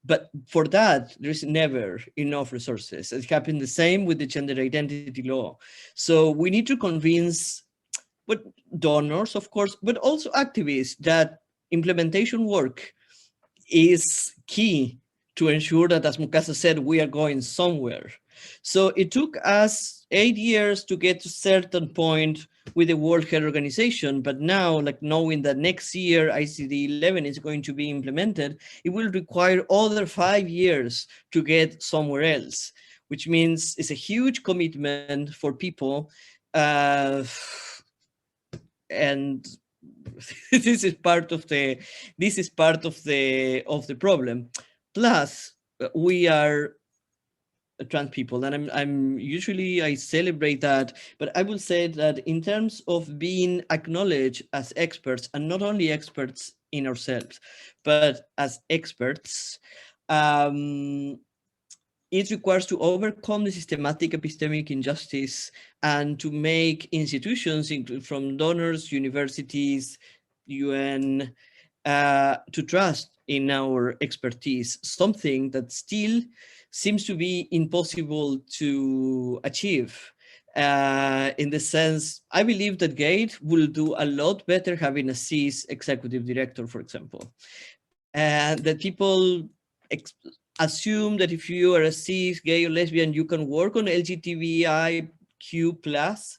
But for that, there's never enough resources. It happened the same with the gender identity law. So we need to convince donors, of course, but also activists that implementation work is key to ensure that, as Mukasa said, we are going somewhere. So it took us 8 years to get to a certain point with the World Health Organization, but now, like knowing that next year ICD-11 is going to be implemented, it will require other 5 years to get somewhere else, which means it's a huge commitment for people. And this is part of the problem. Plus, we are trans people, and I'm usually I celebrate that, but I will say that in terms of being acknowledged as experts, and not only experts in ourselves, but as experts, it requires to overcome the systematic epistemic injustice and to make institutions, from donors, universities, UN, to trust in our expertise, something that still seems to be impossible to achieve. In the sense, I believe that GATE will do a lot better having a cis executive director, for example, and that people assume that if you are a cis, gay, or lesbian, you can work on LGBTIQ plus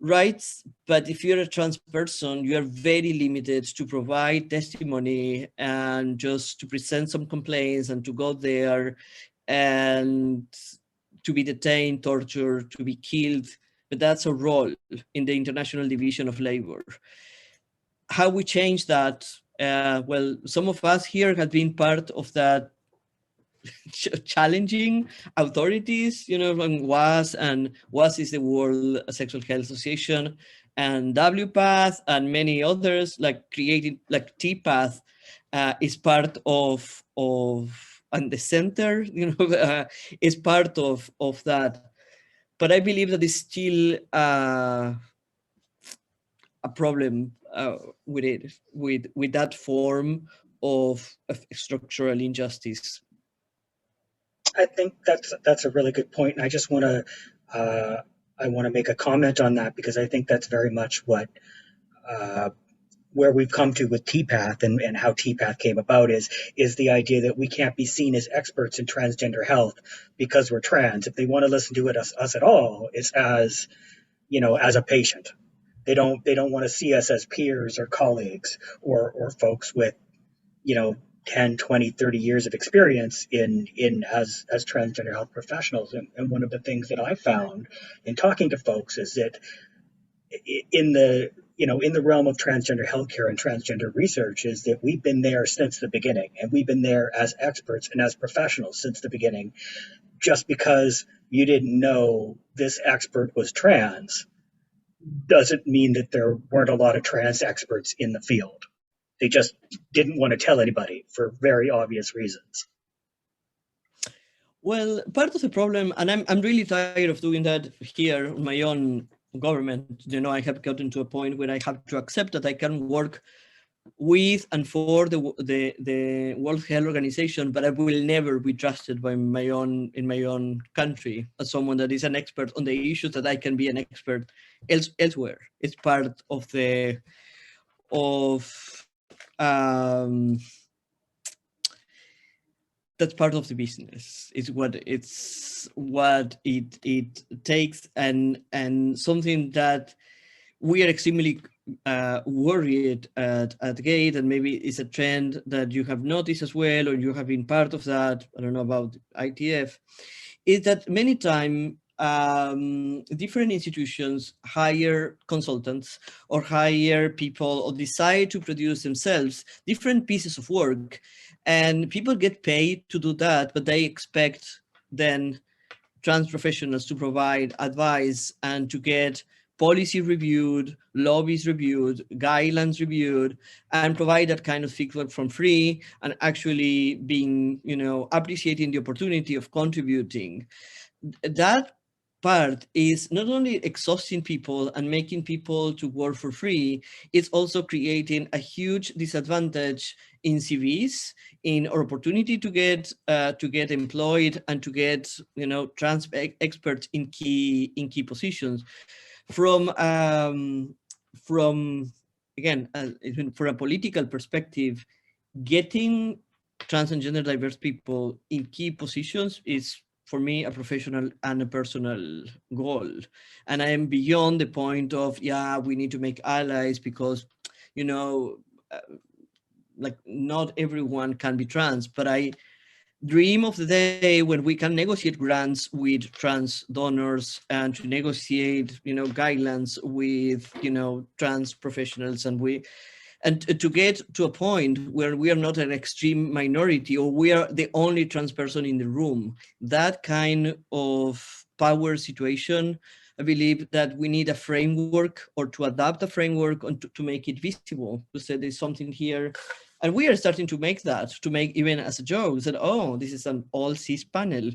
rights, but if you're a trans person, you are very limited to provide testimony and just to present some complaints and to go there and to be detained, tortured, to be killed. But that's a role in the International Division of Labor. How we change that? Well, some of us here have been part of that challenging authorities, from WAS, and WAS is the World Sexual Health Association, and WPATH, and many others, like created, like TPATH is part of and the center, is part of that. But I believe that is still a problem with it, with that form of structural injustice. I think that's a really good point, and I just want to make a comment on that, because I think that's very much what where we've come to with TPATH and how TPATH came about is the idea that we can't be seen as experts in transgender health because we're trans. If they want to listen to us at all, it's as as a patient. They don't want to see us as peers or colleagues or folks with 10, 20, 30 years of experience as transgender health professionals. And one of the things that I found in talking to folks is that in the realm of transgender healthcare and transgender research is that we've been there since the beginning, and we've been there as experts and as professionals since the beginning. Just because you didn't know this expert was trans doesn't mean that there weren't a lot of trans experts in the field. They just didn't want to tell anybody for very obvious reasons. Well, part of the problem, and I'm really tired of doing that here on my own government, I have gotten to a point where I have to accept that I can work with and for the World Health Organization, but I will never be trusted in my own country as someone that is an expert on the issues that I can be an expert elsewhere. It's part of that's part of the business. It's what it takes, and something that we are extremely worried at GATE, and maybe it's a trend that you have noticed as well, or you have been part of that. I don't know about ITF, is that many times different institutions hire consultants or hire people or decide to produce themselves different pieces of work, and people get paid to do that, but they expect then trans professionals to provide advice and to get policy reviewed, lobbies reviewed, guidelines reviewed, and provide that kind of feedback from free, and actually being, appreciating the opportunity of contributing. That part is not only exhausting people and making people to work for free, it's also creating a huge disadvantage in CVs, in our opportunity to get employed and to get, you know, trans experts in key positions. From again, from a political perspective, getting trans and gender diverse people in key positions is, for me, a professional and a personal goal. And I am beyond the point of, yeah, we need to make allies because, you know, like not everyone can be trans, but I dream of the day when we can negotiate grants with trans donors and to negotiate, you know, guidelines with, you know, trans professionals, and to get to a point where we are not an extreme minority or we are the only trans person in the room. That kind of power situation, I believe that we need a framework or to adapt a framework and to make it visible, to say there's something here. And we are starting to make that, to make even as a joke, that, oh, this is an all cis panel,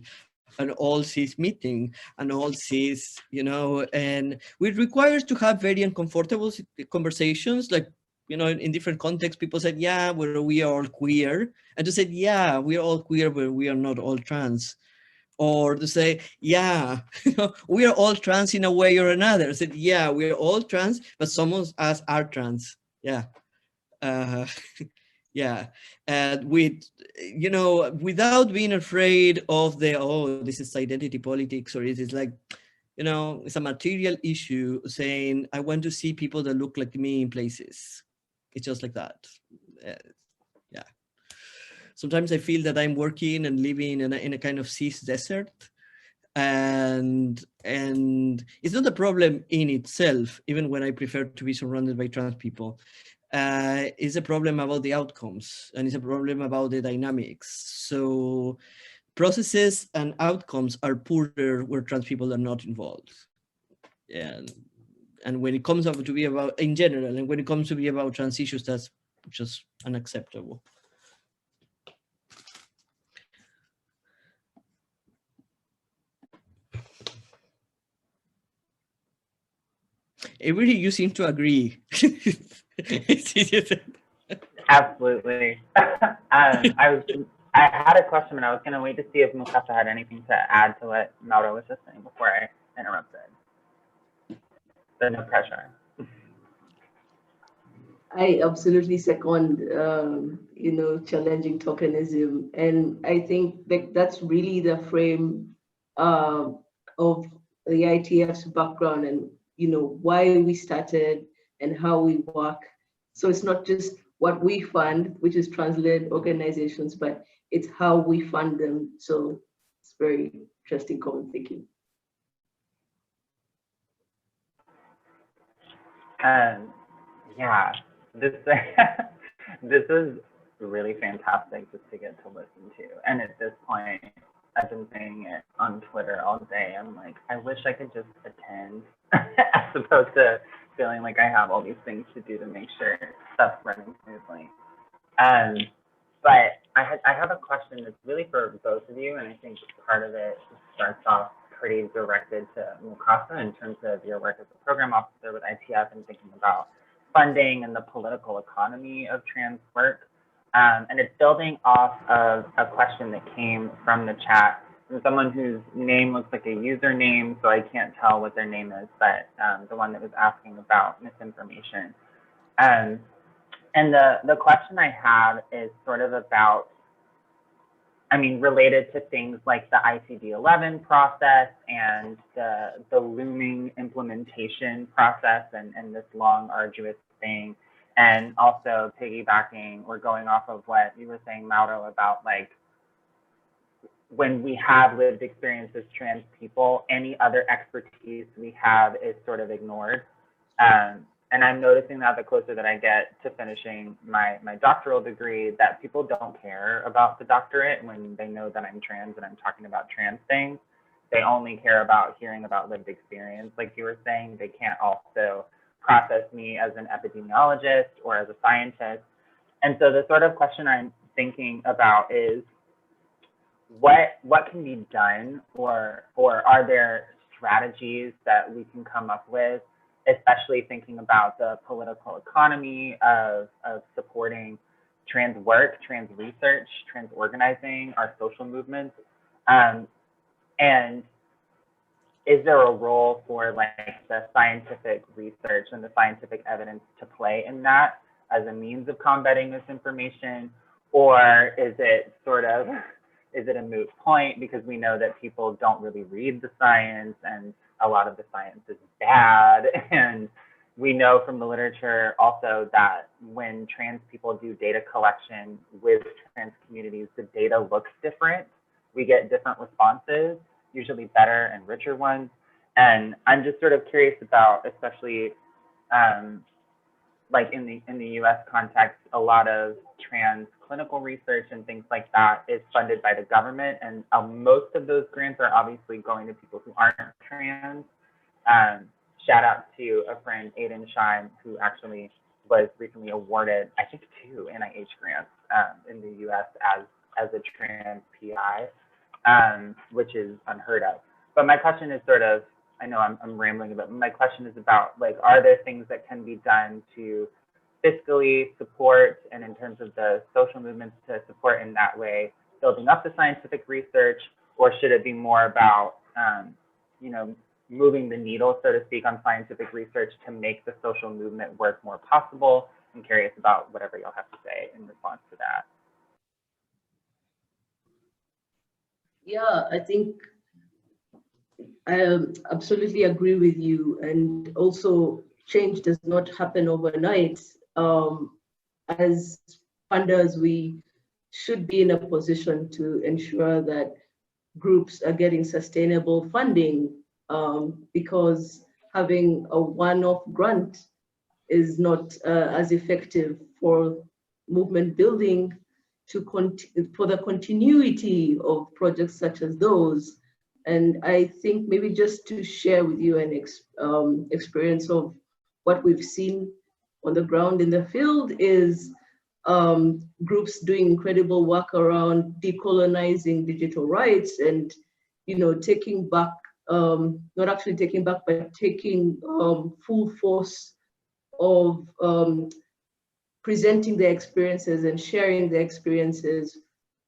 an all cis meeting, an all cis, you know, and it requires to have very uncomfortable conversations, like, you know, in different contexts, people said, yeah, we are all queer. And to say, yeah, we are all queer, but we are not all trans. Or to say, yeah, we are all trans in a way or another. I said, yeah, we are all trans, but some of us are trans. Yeah. Yeah. And with, you know, without being afraid of the, oh, this is identity politics, or it is like, you know, it's a material issue saying, I want to see people that look like me in places. It's just like that. Yeah. Sometimes I feel that I'm working and living in a kind of cis desert. And it's not a problem in itself, even when I prefer to be surrounded by trans people. It's a problem about the outcomes, and it's a problem about the dynamics. So processes and outcomes are poorer where trans people are not involved. And when it comes up to be about, in general, and when it comes to be about trans issues, that's just unacceptable. Really, you seem to agree. Absolutely. I had a question, and I was going to wait to see if Mukasa had anything to add to what Mauro was just saying before I interrupted. But no pressure. I absolutely second, you know, challenging tokenism, and I think that that's really the frame of the ITF's background, and you know why we started and how we work. So it's not just what we fund, which is trans-led organizations, but it's how we fund them. So it's very interesting common thinking. Yeah, this this is really fantastic just to get to listen to. And at this point, I've been saying it on Twitter all day. I'm like, I wish I could just attend as opposed to feeling like I have all these things to do to make sure stuff's running smoothly. But I have a question that's really for both of you, and I think part of it starts off pretty directed to Mukasa in terms of your work as a program officer with ITF and thinking about funding and the political economy of trans work. And it's building off of a question that came from the chat from someone whose name looks like a username, so I can't tell what their name is, but the one that was asking about misinformation. And the question I have is sort of about, I mean, related to things like the ICD-11 process and the looming implementation process and this long, arduous thing. And also piggybacking or going off of what you were saying, Mauro, about like, when we have lived experience as trans people, any other expertise we have is sort of ignored. And I'm noticing that the closer that I get to finishing my doctoral degree, that people don't care about the doctorate when they know that I'm trans and I'm talking about trans things. They only care about hearing about lived experience. Like you were saying, they can't also process me as an epidemiologist or as a scientist. And so the sort of question I'm thinking about is, what can be done, or are there strategies that we can come up with, especially thinking about the political economy of supporting trans work, trans research, trans organizing, our social movements. And is there a role for like the scientific research and the scientific evidence to play in that as a means of combating misinformation? Or is it sort of, is it a moot point because we know that people don't really read the science and a lot of the science is bad? And we know from the literature also that when trans people do data collection with trans communities, the data looks different. We get different responses, usually better and richer ones. And I'm just sort of curious about, especially like in the US context, a lot of trans clinical research and things like that is funded by the government. And most of those grants are obviously going to people who aren't trans. Shout out to a friend, Aiden Scheim, who actually was recently awarded, I think, 2 NIH grants in the US as a trans PI, which is unheard of. But my question is sort of, I know I'm rambling a bit, but my question is about, like, are there things that can be done to fiscally support and in terms of the social movements to support in that way, building up the scientific research, or should it be more about, you know, moving the needle, so to speak, on scientific research to make the social movement work more possible? I'm curious about whatever y'all have to say in response to that. Yeah, I think I absolutely agree with you. And also, change does not happen overnight. As funders, we should be in a position to ensure that groups are getting sustainable funding, because having a one-off grant is not as effective for movement building for the continuity of projects such as those. And I think maybe just to share with you an experience of what we've seen on the ground in the field is groups doing incredible work around decolonizing digital rights and, you know, taking back, not actually taking back, but taking full force of presenting their experiences and sharing their experiences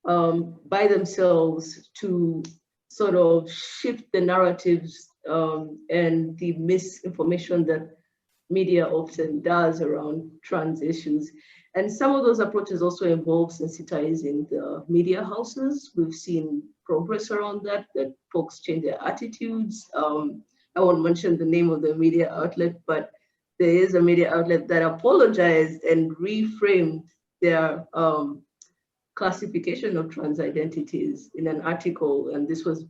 by themselves to sort of shift the narratives and the misinformation that media often does around trans issues. And some of those approaches also involve sensitizing the media houses. We've seen progress around that folks change their attitudes. I won't mention the name of the media outlet, but there is a media outlet that apologized and reframed their classification of trans identities in an article. And this was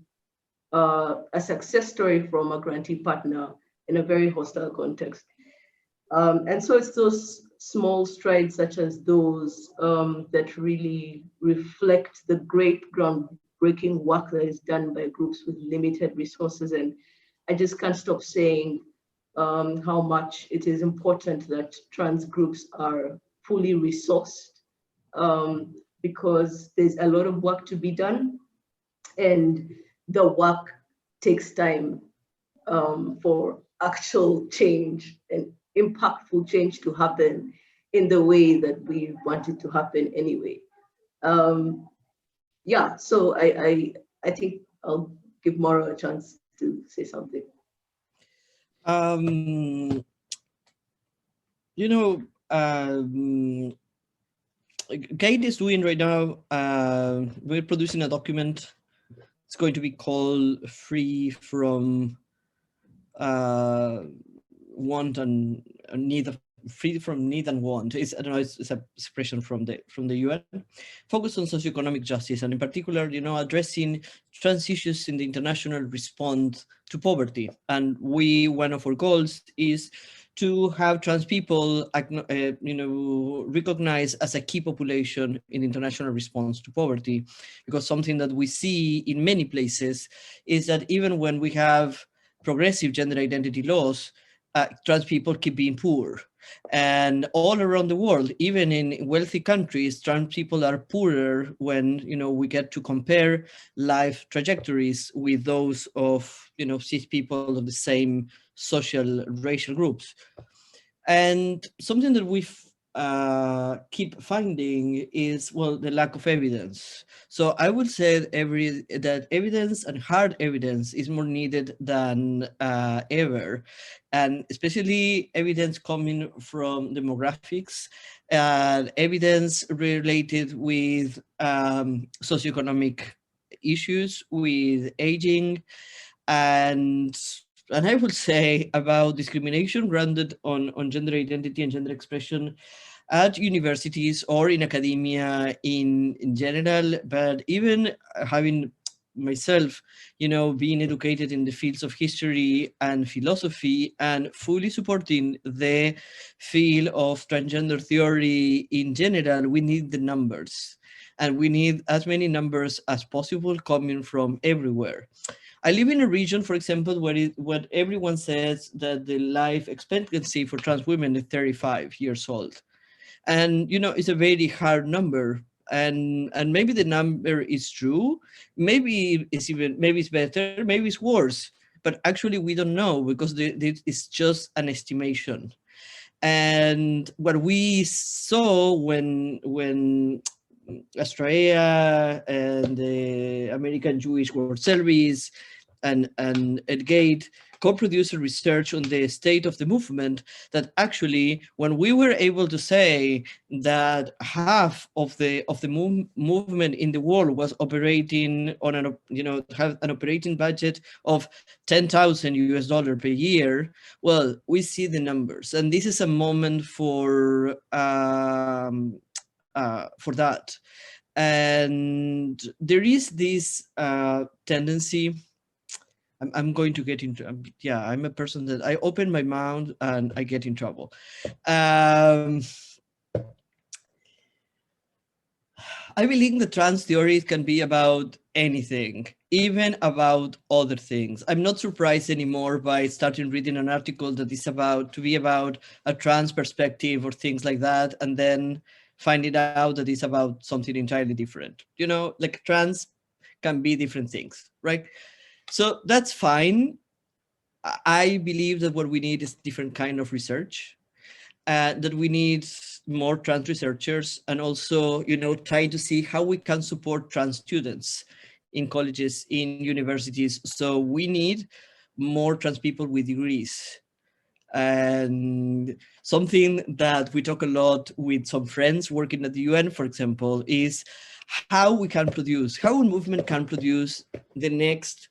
a success story from a grantee partner in a very hostile context. And so it's those small strides such as those that really reflect the great groundbreaking work that is done by groups with limited resources. And I just can't stop saying how much it is important that trans groups are fully resourced, because there's a lot of work to be done, and the work takes time for actual change and impactful change to happen in the way that we want it to happen anyway. Yeah, so I think I'll give Mauro a chance to say something. You know, Kate is doing right now, we're producing a document. It's going to be called Free from Want and Need of Free from Need and Want. It's, I don't know, it's a expression from the UN, focused on socioeconomic justice, and in particular, you know, addressing trans issues in the international response to poverty. And one of our goals is to have trans people, you know, recognized as a key population in international response to poverty, because something that we see in many places is that even when we have progressive gender identity laws, trans people keep being poor. And all around the world, even in wealthy countries, trans people are poorer when, you know, we get to compare life trajectories with those of, you know, cis people of the same social, racial groups. And something that we keep finding is, well, the lack of evidence. So I would say that evidence and hard evidence is more needed than ever, and especially evidence coming from demographics and evidence related with socioeconomic issues, with aging, and I would say about discrimination grounded on gender identity and gender expression at universities or in academia in general, but even having myself, you know, being educated in the fields of history and philosophy and fully supporting the field of transgender theory in general, we need the numbers. And we need as many numbers as possible coming from everywhere. I live in a region, for example, where everyone says that the life expectancy for trans women is 35 years old. And, you know, it's a very hard number. And maybe the number is true. Maybe it's better, maybe it's worse. But actually we don't know, because it's just an estimation. And what we saw when Australia and the American Jewish World Service and EdGate co-produced research on the state of the movement, that actually when we were able to say that half of the movement in the world was operating on an, you know, have an operating budget of $10,000 per year, well, we see the numbers, and this is a moment for that. And there is this tendency. I'm going to get into, yeah, I'm a person that I open my mouth and I get in trouble. I believe the trans theories can be about anything, even about other things. I'm not surprised anymore by starting reading an article that is about a trans perspective or things like that, and then finding out that it's about something entirely different. You know, like trans can be different things, right? So that's fine. I believe that what we need is different kind of research, that we need more trans researchers, and also, you know, trying to see how we can support trans students in colleges, in universities. So we need more trans people with degrees. And something that we talk a lot with some friends working at the UN, for example, is how we can produce, how a movement can produce the next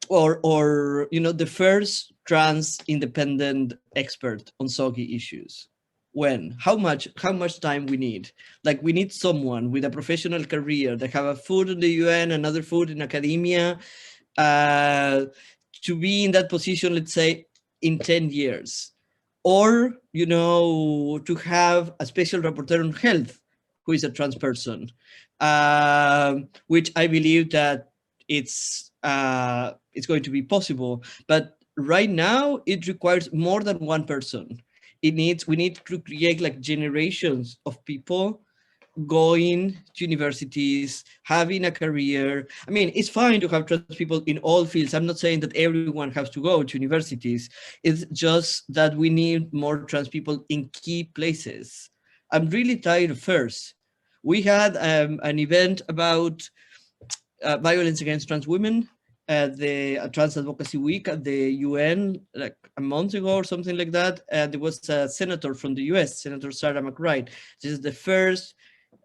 or you know, the first trans independent expert on SOGI issues. When, how much time we need? Like, we need someone with a professional career that have a foot in the UN, another foot in academia, to be in that position, let's say, in 10 years. Or, you know, to have a special rapporteur on health who is a trans person, which I believe that it's going to be possible. But right now, it requires more than one person. We need to create like generations of people going to universities, having a career. I mean, it's fine to have trans people in all fields. I'm not saying that everyone has to go to universities. It's just that we need more trans people in key places. I'm really tired of first. We had an event about violence against trans women at the Trans Advocacy Week at the UN, like a month ago or something like that. There was a senator from the US, Senator Sarah McBride. This is the first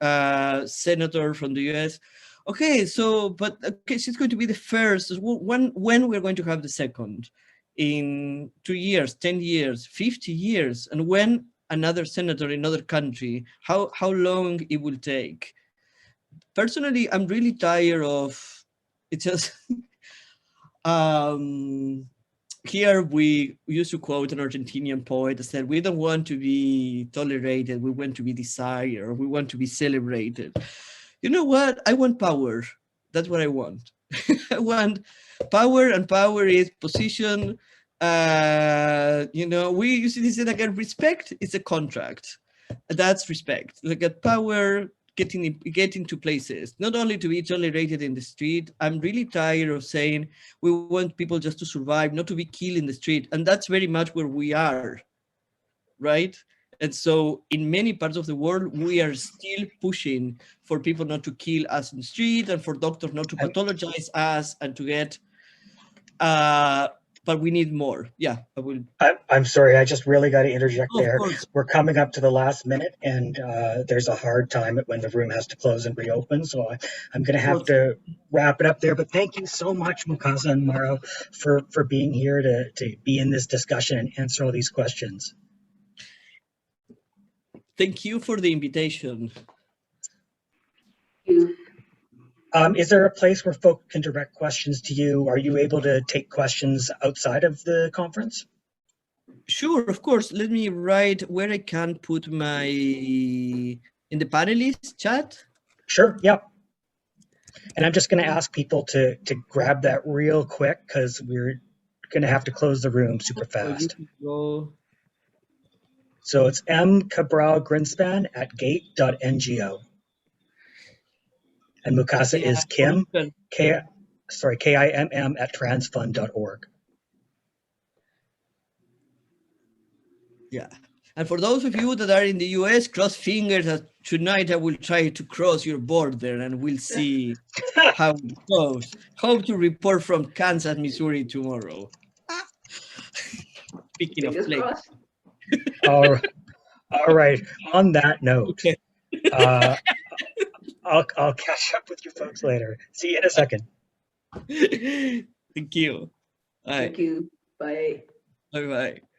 senator from the US. Okay, so, but okay, she's going to be the first. When we're going to have the second? In 2 years, 10 years, 50 years? And when another senator in another country, how long it will take? Personally, I'm really tired of it. Just here we used to quote an Argentinian poet that said, "We don't want to be tolerated, we want to be desired, we want to be celebrated." You know what? I want power. That's what I want. I want power, and power is position, you know, we usually say like respect is a contract. That's respect. Like a power getting to places, not only to be tolerated in the street. I'm really tired of saying we want people just to survive, not to be killed in the street. And that's very much where we are, right? And so in many parts of the world, we are still pushing for people not to kill us in the street and for doctors not to pathologize us and to get, but we need more. Yeah, I will. I'm sorry, I just really got to interject there. Of course. We're coming up to the last minute, and there's a hard time when the room has to close and reopen, so I'm going to have to wrap it up there. But thank you so much, Mukasa and Mauro, for being here to be in this discussion and answer all these questions. Thank you for the invitation. Thank you. Is there a place where folk can direct questions to you? Are you able to take questions outside of the conference? Sure, of course. Let me write where I can put my, in the panelist chat. Sure, yeah. And I'm just going to ask people to grab that real quick because we're going to have to close the room super fast. So it's Cabral Grinspan at gate.ngo. And Mukasa is Kim, Kimm at transfund.org. Yeah. And for those of you that are in the US, cross fingers that tonight I will try to cross your border and we'll see how it goes. Hope to report from Kansas, Missouri tomorrow. Speaking of places. All right. On that note, okay. I'll catch up with you folks later. See you in a second. Thank you. Bye. Thank you. Bye. Bye-bye.